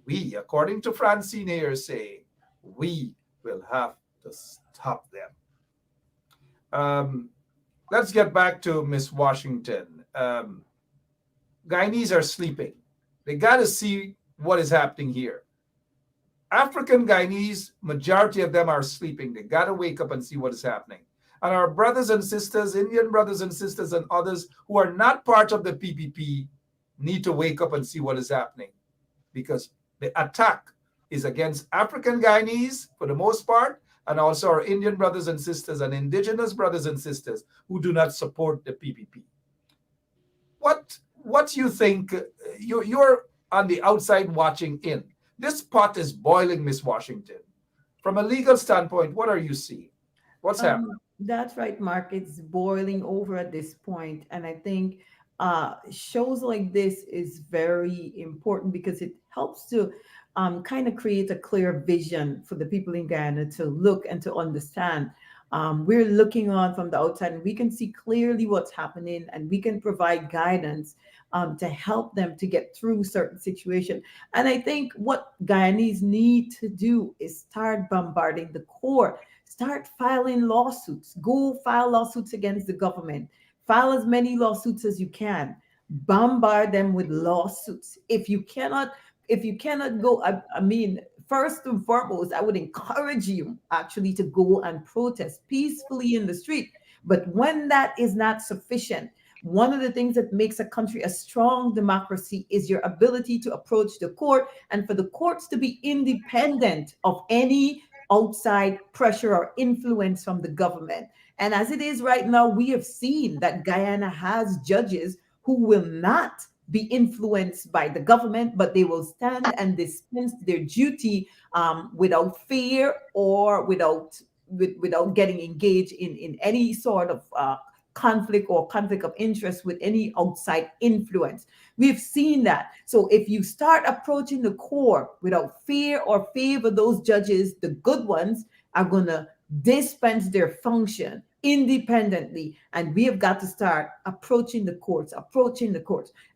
We, according to Francine here, say we will have to stop them. Let's get back to Miss Washington. Guyanese are sleeping. They got to see what is happening here. African Guyanese, majority of them are sleeping. They got to wake up and see what is happening. And our brothers and sisters, Indian brothers and sisters and others who are not part of the PPP, need to wake up and see what is happening, because the attack is against African Guyanese for the most part, and also our Indian brothers and sisters and indigenous brothers and sisters who do not support the PPP. What do you think? You're on the outside watching in. This pot is boiling, Miss Washington. From a legal standpoint, what are you seeing? What's happening? That's right, Mark. It's boiling over at this point, and I think shows like this is very important because it helps to kind of create a clear vision for the people in Guyana to look and to understand. We're looking on from the outside, and we can see clearly what's happening, and we can provide guidance to help them to get through certain situations. And I think what Guyanese need to do is start bombarding the court. Start filing lawsuits. Go file lawsuits against the government. File as many lawsuits as you can. Bombard them with lawsuits. If you cannot go, I mean, first and foremost, I would encourage you actually to go and protest peacefully in the street. But when that is not sufficient, one of the things that makes a country a strong democracy is your ability to approach the court, and for the courts to be independent of any outside pressure or influence from the government. And as it is right now, we have seen that Guyana has judges who will not be influenced by the government, but they will stand and dispense their duty without fear or without getting engaged in any sort of conflict or conflict of interest with any outside influence. We've seen that. So if you start approaching the court without fear or favor, those judges, the good ones, are going to dispense their function independently. And we have got to start approaching the courts.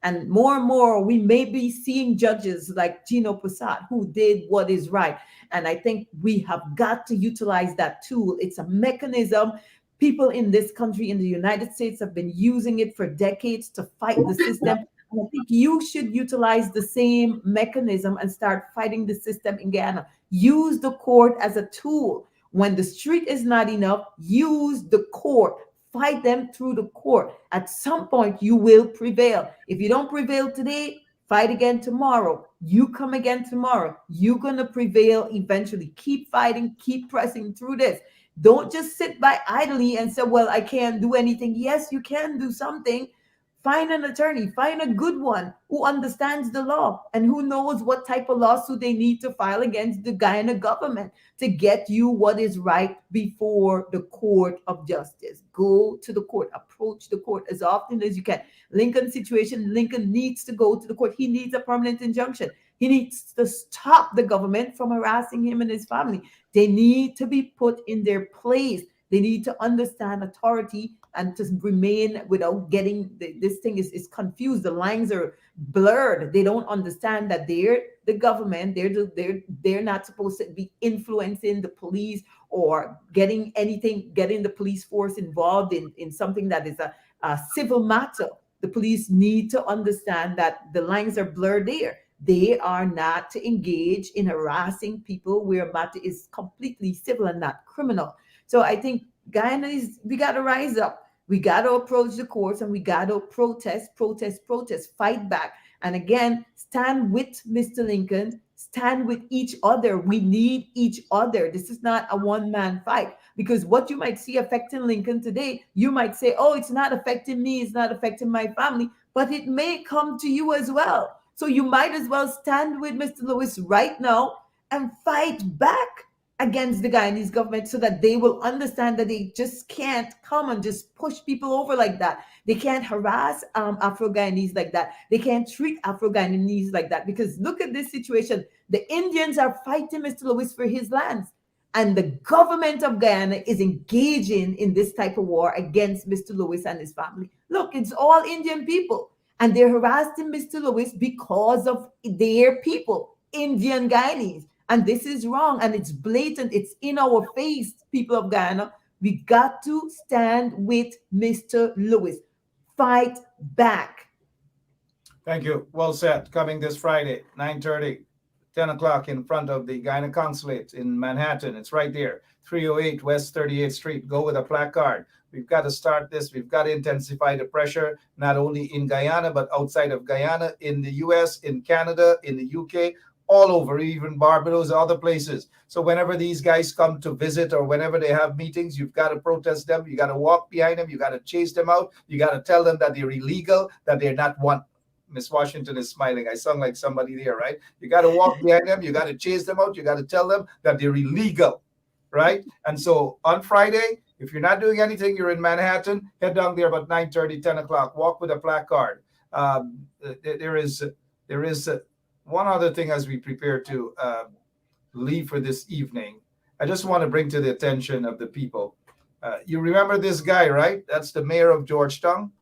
And more, we may be seeing judges like Gino Prasad, who did what is right. And I think we have got to utilize that tool. It's a mechanism. People in this country, in the United States, have been using it for decades to fight the system. And I think you should utilize the same mechanism and start fighting the system in Guyana. Use the court as a tool. When the street is not enough, use the court. Fight them through the court. At some point, you will prevail. If you don't prevail today, fight again tomorrow. You come again tomorrow. You're going to prevail eventually. Keep fighting. Keep pressing through this. Don't just sit by idly and say, well, I can't do anything. Yes, you can do something. Find an attorney, find a good one who understands the law and who knows what type of lawsuit they need to file against the Guyana government to get you what is right before the court of justice. Go to the court, approach the court as often as you can. Lincoln's situation, Lincoln needs to go to the court. He needs a permanent injunction. He needs to stop the government from harassing him and his family. They need to be put in their place. They need to understand authority and to remain without getting this thing is confused. The lines are blurred. They don't understand that they're the government. They're not supposed to be influencing the police or getting the police force involved in something that is a civil matter. The police need to understand that the lines are blurred there. They are not to engage in harassing people where matter is completely civil and not criminal. So I think Guyana we got to rise up. We got to approach the courts and we got to protest, fight back. And again, stand with Mr. Lincoln, stand with each other. We need each other. This is not a one-man fight, because what you might see affecting Lincoln today, you might say, oh, it's not affecting me, it's not affecting my family, but it may come to you as well. So you might as well stand with Mr. Lewis right now and fight back against the Guyanese government so that they will understand that they just can't come and just push people over like that. They can't harass Afro-Guyanese like that. They can't treat Afro-Guyanese like that, because look at this situation. The Indians are fighting Mr. Lewis for his lands, and the government of Guyana is engaging in this type of war against Mr. Lewis and his family. Look, it's all Indian people, and they're harassing Mr. Lewis because of their people, Indian Guyanese. And this is wrong, and it's blatant. It's in our face, people of Guyana. We got to stand with Mr. Lewis. Fight back. Thank you. Well said. Coming this Friday, 9:30, 10 o'clock in front of the Guyana Consulate in Manhattan. It's right there, 308 West 38th Street. Go with a placard. We've got to start this. We've got to intensify the pressure, not only in Guyana, but outside of Guyana, in the US, in Canada, in the UK, all over, even Barbados, other places. So whenever these guys come to visit or whenever they have meetings, you've got to protest them. You got to walk behind them. You got to chase them out. You got to tell them that they're illegal, that they're not one. Miss Washington is smiling. I sound like somebody there, right? You got to walk behind them. You got to chase them out. You got to tell them that they're illegal, right? And so on Friday, if you're not doing anything, you're in Manhattan, head down there about 9:30, 10 o'clock. Walk with a placard. There is one other thing as we prepare to leave for this evening. I just want to bring to the attention of the people. You remember this guy, right? That's the mayor of Georgetown,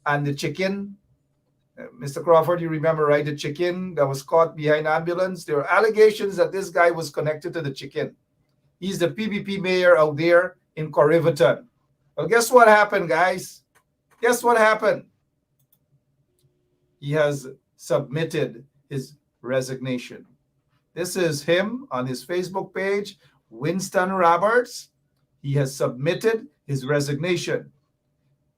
and the chicken. Mr. Crawford, you remember, right? The chicken that was caught behind ambulance. There are allegations that this guy was connected to the chicken. He's the PPP mayor out there in Corriverton. Well, guess what happened, guys? Guess what happened? He has submitted his resignation. This is him on his Facebook page, Winston Roberts. He has submitted his resignation,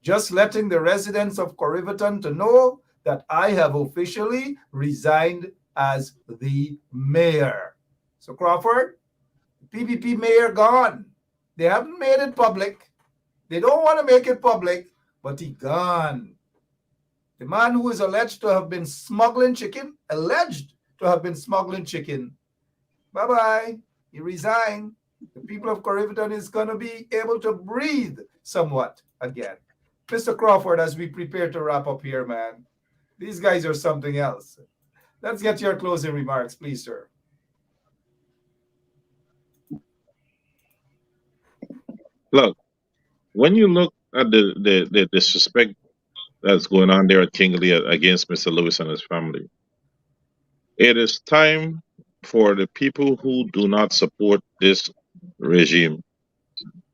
just letting the residents of Corriverton to know that I have officially resigned as the mayor. So Crawford, PPP mayor gone. They haven't made it public. They don't want to make it public, but he gone. The man who is alleged to have been smuggling chicken, bye-bye. He resigned. The people of Corriverton is going to be able to breathe somewhat again. Mr. Crawford, as we prepare to wrap up here, man, these guys are something else. Let's get your closing remarks, please, sir. Look, when you look at the disrespect that's going on there at Kingley against Mr. Lewis and his family, it is time for the people who do not support this regime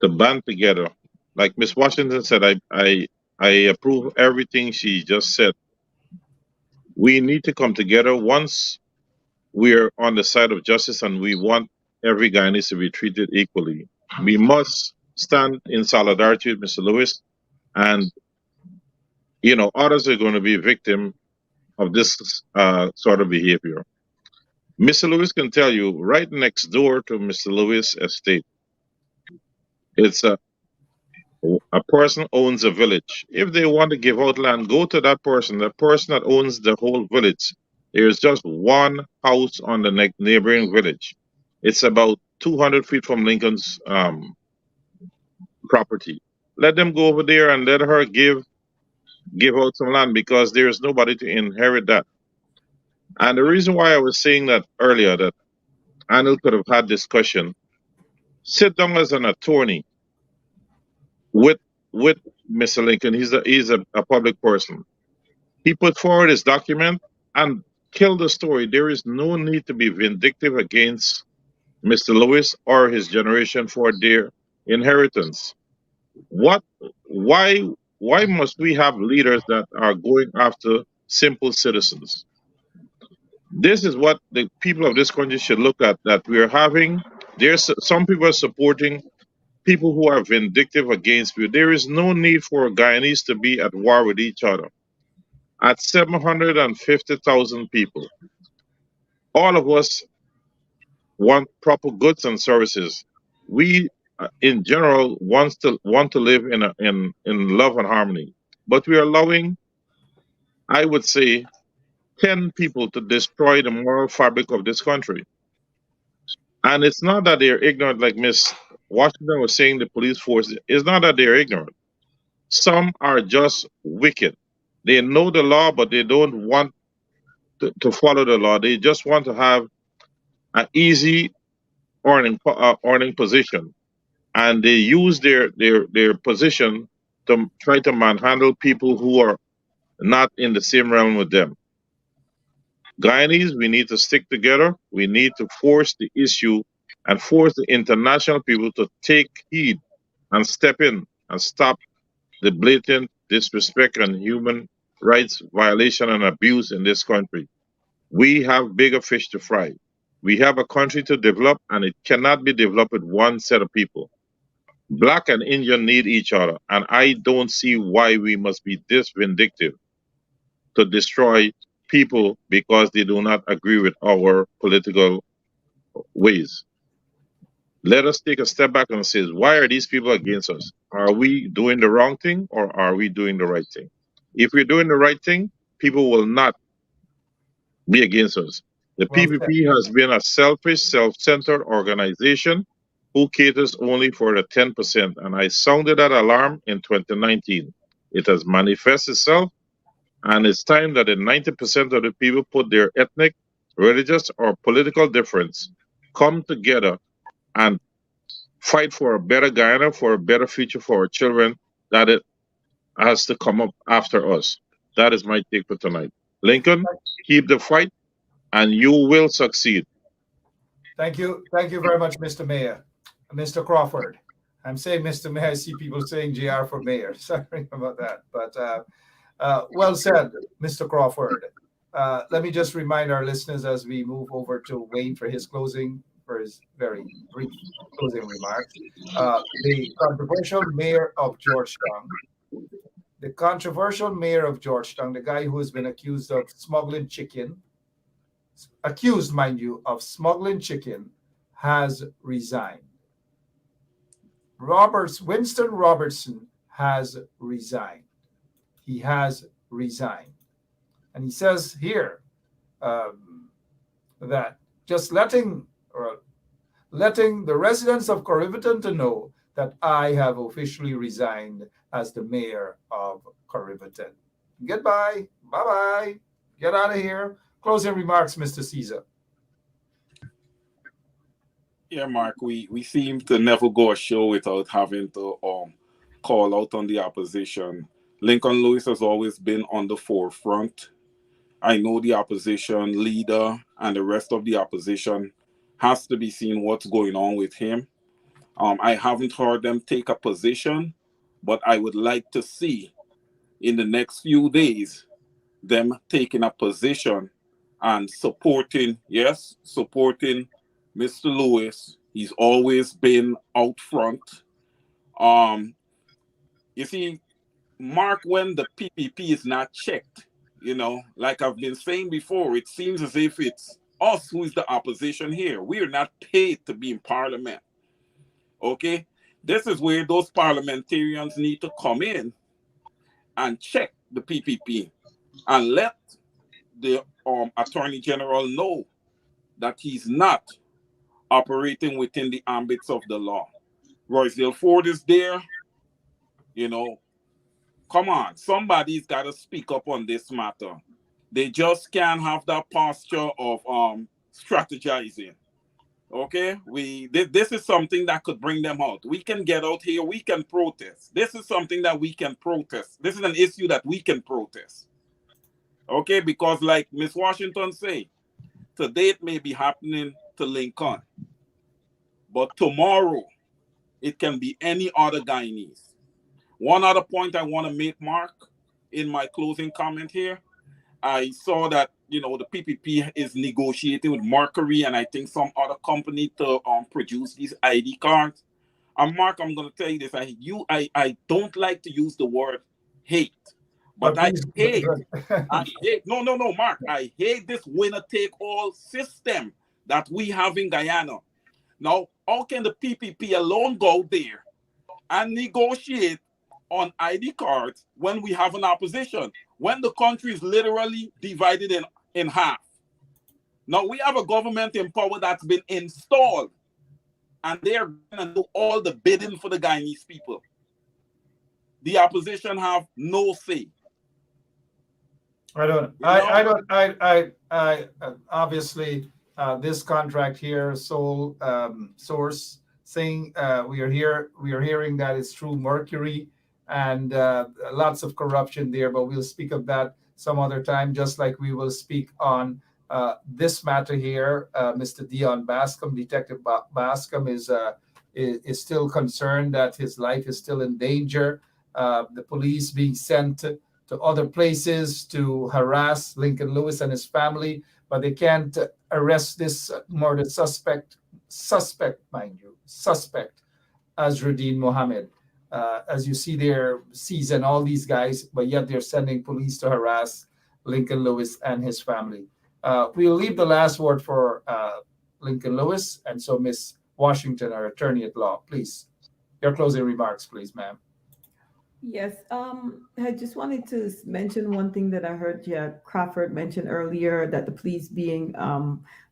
to band together. Like Miss Washington said, I approve everything she just said. We need to come together once we're on the side of justice and we want every Guyanese to be treated equally. We must stand in solidarity with Mr. Lewis, and others are going to be victim of this sort of behavior. Mr. Lewis can tell you right next door to Mr. Lewis' estate, it's a person owns a village. If they want to give out land, go to that person that owns the whole village. There's just one house on the neighboring village. It's about 200 feet from Lincoln's property. Let them go over there and let her give out some land, because there's nobody to inherit that. And the reason why I was saying that earlier, that Anil could have had discussion, sit down as an attorney with Mr. Lincoln. He's a public person. He put forward his document and killed the story. There is no need to be vindictive against Mr. Lewis or his generation for their inheritance. Why must we have leaders that are going after simple citizens? This is what the people of this country should look at, that we are having. There's some people are supporting people who are vindictive against you. There is no need for Guyanese to be at war with each other. At 750,000 people, all of us want proper goods and services. We, in general, want to live in love and harmony. But we are allowing, I would say, 10 people to destroy the moral fabric of this country. And it's not that they're ignorant, like Miss Washington was saying, the police force. It's not that they're ignorant. Some are just wicked. They know the law, but they don't want to follow the law. They just want to have an easy earning position. And they use their position to try to manhandle people who are not in the same realm with them. Guyanese, we need to stick together. We need to force the issue and force the international people to take heed and step in and stop the blatant disrespect and human rights violation and abuse in this country. We have bigger fish to fry. We have a country to develop, and it cannot be developed with one set of people. Black and Indian need each other, and I don't see why we must be this vindictive to destroy people because they do not agree with our political ways. Let us take a step back and say, why are these people against us? Are we doing the wrong thing or are we doing the right thing? If we're doing the right thing, people will not be against us. The Well said. PPP has been a selfish, self-centered organization who caters only for the 10%. And I sounded that alarm in 2019. It has manifested itself, and it's time that the 90% of the people put their ethnic, religious, or political difference, come together and fight for a better Guyana, for a better future for our children, that it has to come up after us. That is my take for tonight. Lincoln, keep the fight, and you will succeed. Thank you. Thank you very much, Mr. Mayor. Mr. Crawford. I'm saying Mr. Mayor. I see people saying JR for mayor. Sorry about that. But well said, Mr. Crawford. Let me just remind our listeners as we move over to Wayne for his very brief closing remarks. The controversial mayor of Georgetown, the guy who has been accused of smuggling chicken, of smuggling chicken, has resigned. Winston Robertson has resigned. He has resigned. And he says here that just letting the residents of Corriverton to know that I have officially resigned as the mayor of Corriverton. Goodbye. Bye-bye. Get out of here. Closing remarks, Mr. Caesar. Yeah, Mark, we seem to never go a show without having to call out on the opposition. Lincoln Lewis has always been on the forefront. I know the opposition leader and the rest of the opposition has to be seeing what's going on with him. I haven't heard them take a position, but I would like to see in the next few days them taking a position and supporting Mr. Lewis. He's always been out front. You see, Mark, when the PPP is not checked, like I've been saying before, it seems as if it's us who is the opposition here. We are not paid to be in parliament. Okay? This is where those parliamentarians need to come in and check the PPP and let the Attorney General know that he's not operating within the ambits of the law. Roysdale Ford is there. Come on, somebody's got to speak up on this matter. They just can't have that posture of strategizing. Okay, this is something that could bring them out. We can get out here. We can protest. This is something that we can protest. This is an issue that we can protest. Okay, because like Miss Washington say, today it may be happening to Lincoln, but tomorrow it can be any other Guyanese. One other point I want to make, Mark, in my closing comment here, I saw that the PPP is negotiating with Mercury and I think some other company to produce these ID cards. And Mark, I'm going to tell you this: I don't like to use the word hate, but I hate. No, Mark, I hate this winner-take-all system that we have in Guyana. Now, how can the PPP alone go there and negotiate on ID cards when we have an opposition, when the country is literally divided in half? Now we have a government in power that's been installed and they are going to do all the bidding for the Guyanese people. The opposition have no say. I obviously this contract here, sole source saying we are hearing that it's through Mercury and lots of corruption there, but we'll speak of that some other time, just like we will speak on this matter here. Mr. Dion Bascom, Detective Bascom is still concerned that his life is still in danger. The police being sent to other places to harass Lincoln Lewis and his family. but they can't arrest this murder suspect, mind you, suspect Azruddin Mohammed. As you see there, season all these guys, but yet they're sending police to harass Lincoln Lewis and his family. We'll leave the last word for Lincoln Lewis, and so Miss Washington, our attorney at law, please. Your closing remarks, please, ma'am. Yes, I just wanted to mention one thing that I heard Crawford mention earlier, that the police being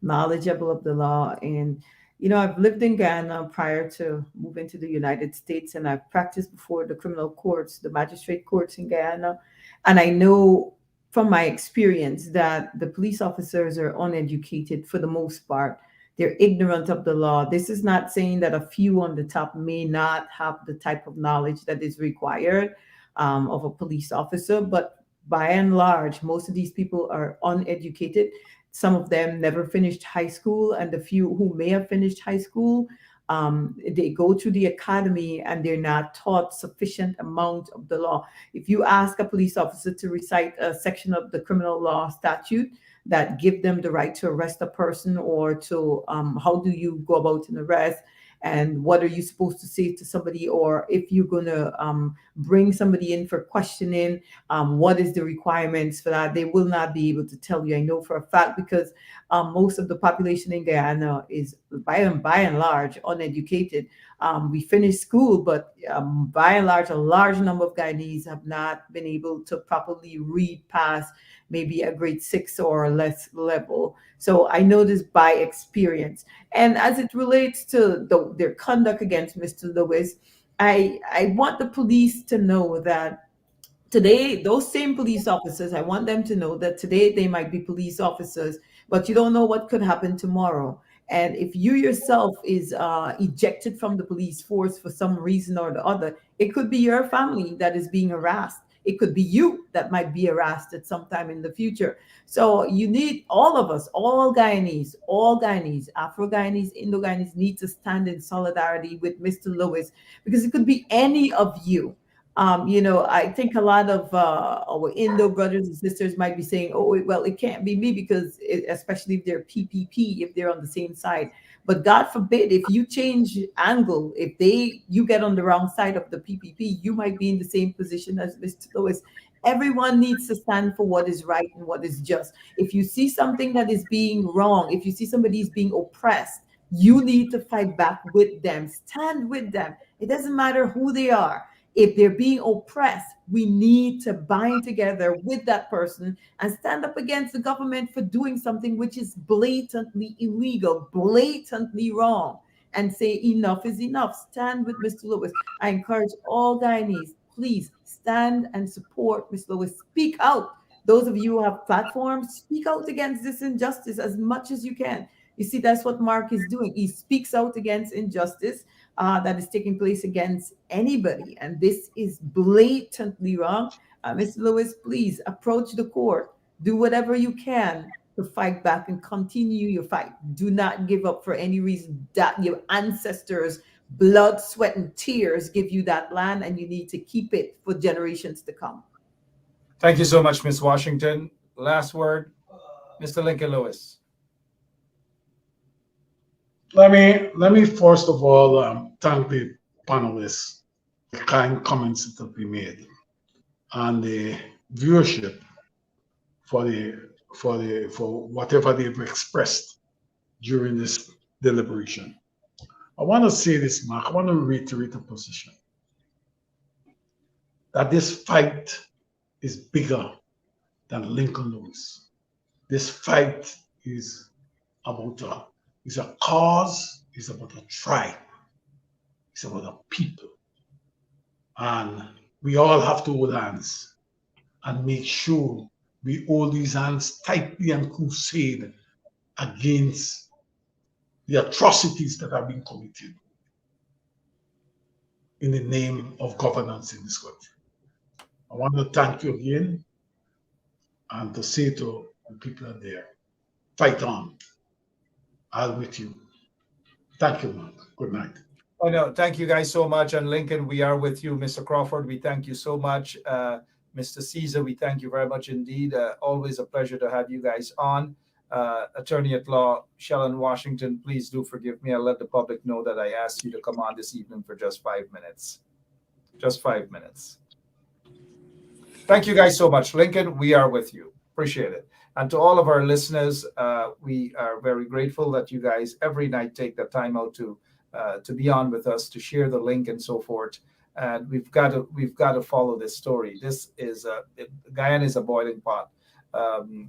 knowledgeable of the law. And, you know, I've lived in Guyana prior to moving to the United States, and I've practiced before the criminal courts, the magistrate courts in Guyana. And I know from my experience that the police officers are uneducated for the most part. They're ignorant of the law. This is not saying that a few on the top may not have the type of knowledge that is required of a police officer, but by and large, most of these people are uneducated. Some of them never finished high school, and the few who may have finished high school, they go to the academy and they're not taught sufficient amount of the law. If you ask a police officer to recite a section of the criminal law statute that give them the right to arrest a person, or to how do you go about an arrest, and what are you supposed to say to somebody, or if you're going to bring somebody in for questioning, what is the requirements for that, they will not be able to tell you. I know for a fact, because most of the population in Guyana is by and large uneducated. We finished school, but by and large, a large number of Guyanese have not been able to properly read past maybe a grade 6 or less level. So I know this by experience. And as it relates to their conduct against Mr. Lewis, I want the police to know that today, those same police officers, I want them to know that today they might be police officers, but you don't know what could happen tomorrow. And if you yourself is ejected from the police force for some reason or the other, it could be your family that is being harassed. It could be you that might be harassed at some time in the future. So you need all of us, all Guyanese, Afro-Guyanese, Indo-Guyanese need to stand in solidarity with Mr. Lewis, because it could be any of you. You know, I think a lot of our Indo brothers and sisters might be saying, oh, well, it can't be me, because especially if they're PPP, if they're on the same side. But God forbid, if you change angle, if you get on the wrong side of the PPP, you might be in the same position as Mr. Lewis. Everyone needs to stand for what is right and what is just. If you see something that is being wrong, if you see somebody is being oppressed, you need to fight back with them. Stand with them. It doesn't matter who they are. If they're being oppressed, we need to bind together with that person and stand up against the government for doing something which is blatantly illegal, blatantly wrong, and say enough is enough. Stand with Mr. Lewis. I encourage all Guyanese, please stand and support Mr. Lewis. Speak out. Those of you who have platforms, speak out against this injustice as much as you can. You see, that's what Mark is doing. He speaks out against injustice that is taking place against anybody. And this is blatantly wrong. Mr. Lewis, please approach the court. Do whatever you can to fight back and continue your fight. Do not give up for any reason. That your ancestors' blood, sweat, and tears give you that land, and you need to keep it for generations to come. Thank you so much, Ms. Washington. Last word, Mr. Lincoln Lewis. Let me first of all thank the panelists for the kind comments that have been made, and the viewership for whatever they've expressed during this deliberation. I want to say this, Mark. I want to reiterate a position that this fight is bigger than Lincoln Lewis. This fight is about it's a cause, it's about a tribe, it's about a people. And we all have to hold hands and make sure we hold these hands tightly and crusade against the atrocities that have been committed in the name of governance in this country. I want to thank you again and to say to the people out there, fight on. I'm with you. Thank you, Mark. Good night. Oh, no, thank you guys so much. And Lincoln, we are with you. Mr. Crawford, we thank you so much. Mr. Caesar, we thank you very much indeed. Always a pleasure to have you guys on. Attorney at Law Shellen Washington, please do forgive me. I'll let the public know that I asked you to come on this evening for just 5 minutes. Just 5 minutes. Thank you guys so much. Lincoln, we are with you. Appreciate it. And to all of our listeners, we are very grateful that you guys every night take the time out to be on with us, to share the link and so forth. And we've got to follow this story. This is Guyana is a boiling pot.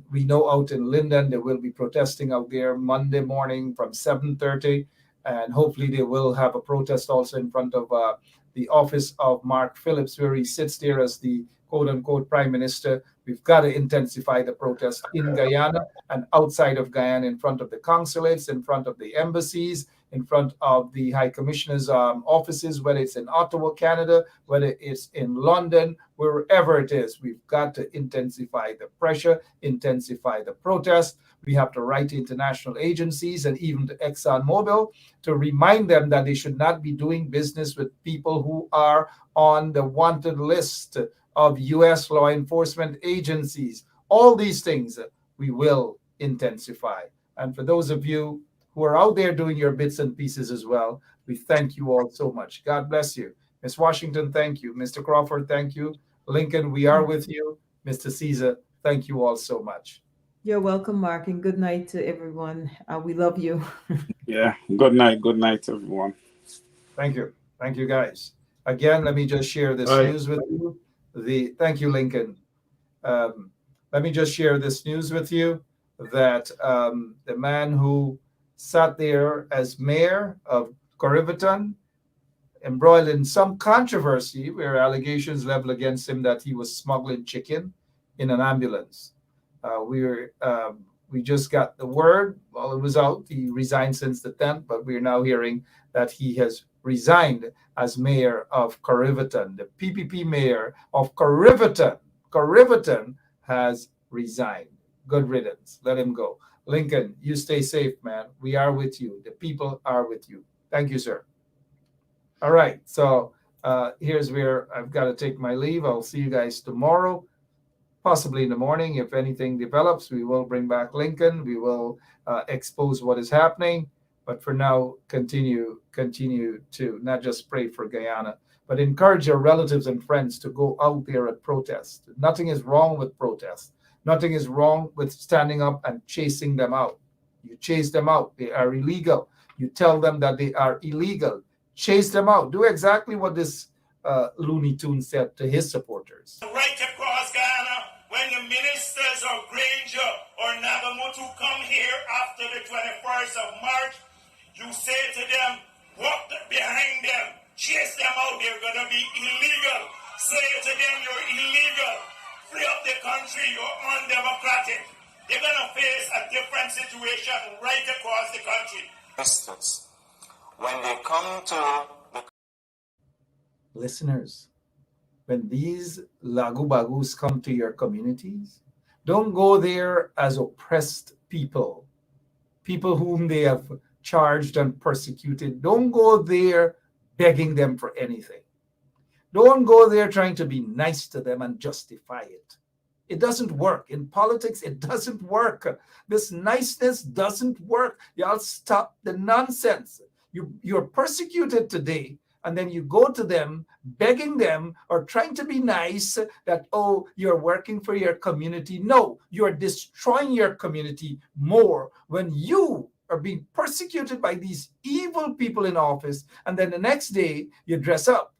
We know out in Linden they will be protesting out there Monday morning from 7:30, and hopefully they will have a protest also in front of the office of Mark Phillips, where he sits there as the quote-unquote prime minister. We've got to intensify the protest in Guyana and outside of Guyana, in front of the consulates, in front of the embassies, in front of the High Commissioner's offices, whether it's in Ottawa, Canada, whether it's in London, wherever it is. We've got to intensify the pressure, intensify the protest. We have to write to international agencies and even to ExxonMobil to remind them that they should not be doing business with people who are on the wanted list of U.S. law enforcement agencies. All these things we will intensify. And for those of you who are out there doing your bits and pieces as well, we thank you all so much. God bless you. Ms. Washington, thank you. Mr. Crawford, thank you. Lincoln, we are with you. Mr. Caesar, thank you all so much. You're welcome, Mark, and good night to everyone. We love you. Yeah. Good night. Good night, everyone. Thank you. Thank you, guys. Again, let me just share this news with you. Thank you, Lincoln. Let me just share this news with you that the man who sat there as mayor of Corriverton, embroiled in some controversy where allegations leveled against him that he was smuggling chicken in an ambulance. We just got the word, well, it was out, he resigned since the 10th, but we're now hearing that he has resigned as mayor of Corriverton. The PPP mayor of Corriverton has resigned. Good riddance. Let him go. Lincoln, you stay safe, man. We are with you. The people are with you. Thank you, sir. All right. So here's where I've got to take my leave. I'll see you guys tomorrow, possibly in the morning. If anything develops, we will bring back Lincoln. We will expose what is happening. But for now, continue to not just pray for Guyana, but encourage your relatives and friends to go out there and protest. Nothing is wrong with protest. Nothing is wrong with standing up and chasing them out. You chase them out. They are illegal. You tell them that they are illegal. Chase them out. Do exactly what this Looney Tune said to his supporters. Right across Guyana, when the ministers of Granger or Nagamutu come here after the 21st of March, you say to them, walk behind them, chase them out, they're going to be illegal. Say to them, you're illegal. Free up the country, you're undemocratic. They're going to face a different situation right across the country. Instance, when they come to the listeners, when these lagu bagus come to your communities, don't go there as oppressed people whom they have charged and persecuted. Don't go there begging them for anything. Don't go there trying to be nice to them and justify it. It doesn't work. In politics, it doesn't work. This niceness doesn't work. Y'all stop the nonsense. You're persecuted today, and then you go to them, begging them or trying to be nice that, oh, you're working for your community. No, you're destroying your community more when you are being persecuted by these evil people in office, and then the next day you dress up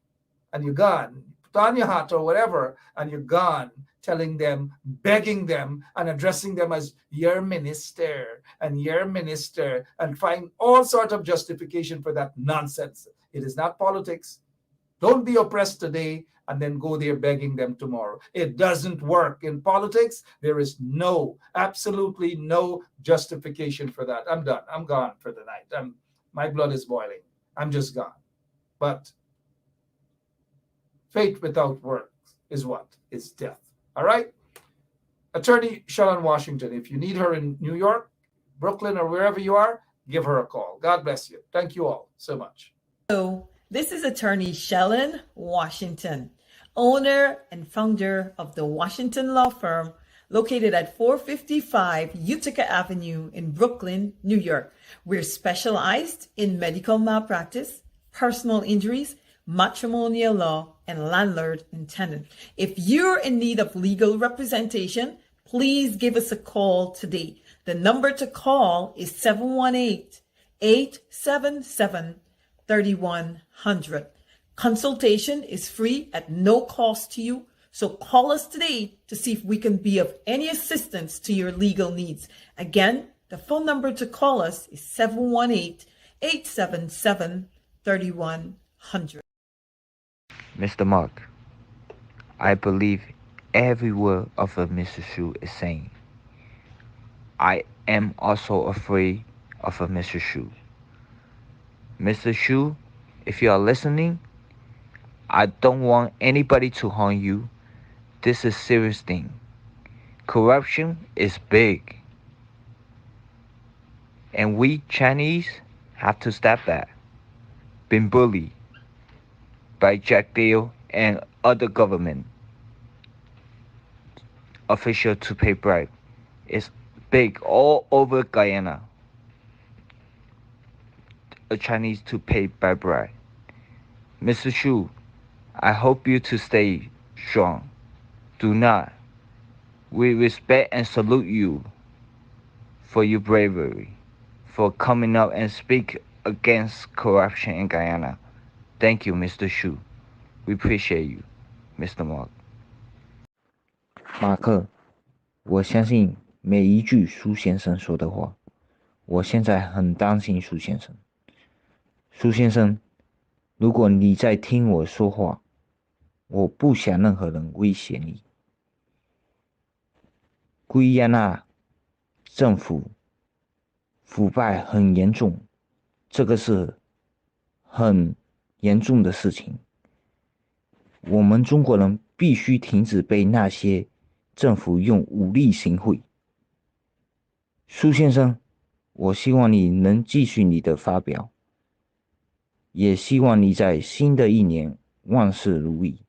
and you're gone, put on your hat or whatever, and you're gone, telling them, begging them, and addressing them as your minister, and find all sorts of justification for that nonsense. It is not politics. Don't be oppressed today and then go there begging them tomorrow. It doesn't work. In politics, there is absolutely no justification for that. I'm done. I'm gone for the night. My blood is boiling. I'm just gone. But faith without works is what? It's death. All right? Attorney Shellen Washington, if you need her in New York, Brooklyn, or wherever you are, give her a call. God bless you. Thank you all so much. So this is Attorney Shellen Washington, owner and founder of the Washington law firm located at 455 Utica Avenue in Brooklyn, New York. We're specialized in medical malpractice, personal injuries, matrimonial law, and landlord and tenant. If you're in need of legal representation, please give us a call today. The number to call is 718-877-3100. Consultation is free at no cost to you. So call us today to see if we can be of any assistance to your legal needs. Again, the phone number to call us is 718-877-3100. Mr. Mark, I believe every word of what Mr. Shu is saying. I am also afraid of Mr. Shu. Mr. Shu, if you are listening, I don't want anybody to harm you. This is a serious thing. Corruption is big. And we Chinese have to stop that. Been bullied by Jack Dale and other government official to pay bribe. It's big all over Guyana. A Chinese to pay by bribe. Mr. Shu, I hope you to stay strong. Do not. We respect and salute you for your bravery, for coming up and speak against corruption in Guyana. Thank you, Mr. Shu. We appreciate you, Mr. Mark. 马克，我相信每一句苏先生说的话。我现在很担心苏先生。苏先生，如果你在听我说话，我不想任何人威胁你。圭亚那政府腐败很严重，这个是很严重的事情。我们中国人必须停止被那些政府用武力行贿。苏先生，我希望你能继续你的发表，也希望你在新的一年万事如意。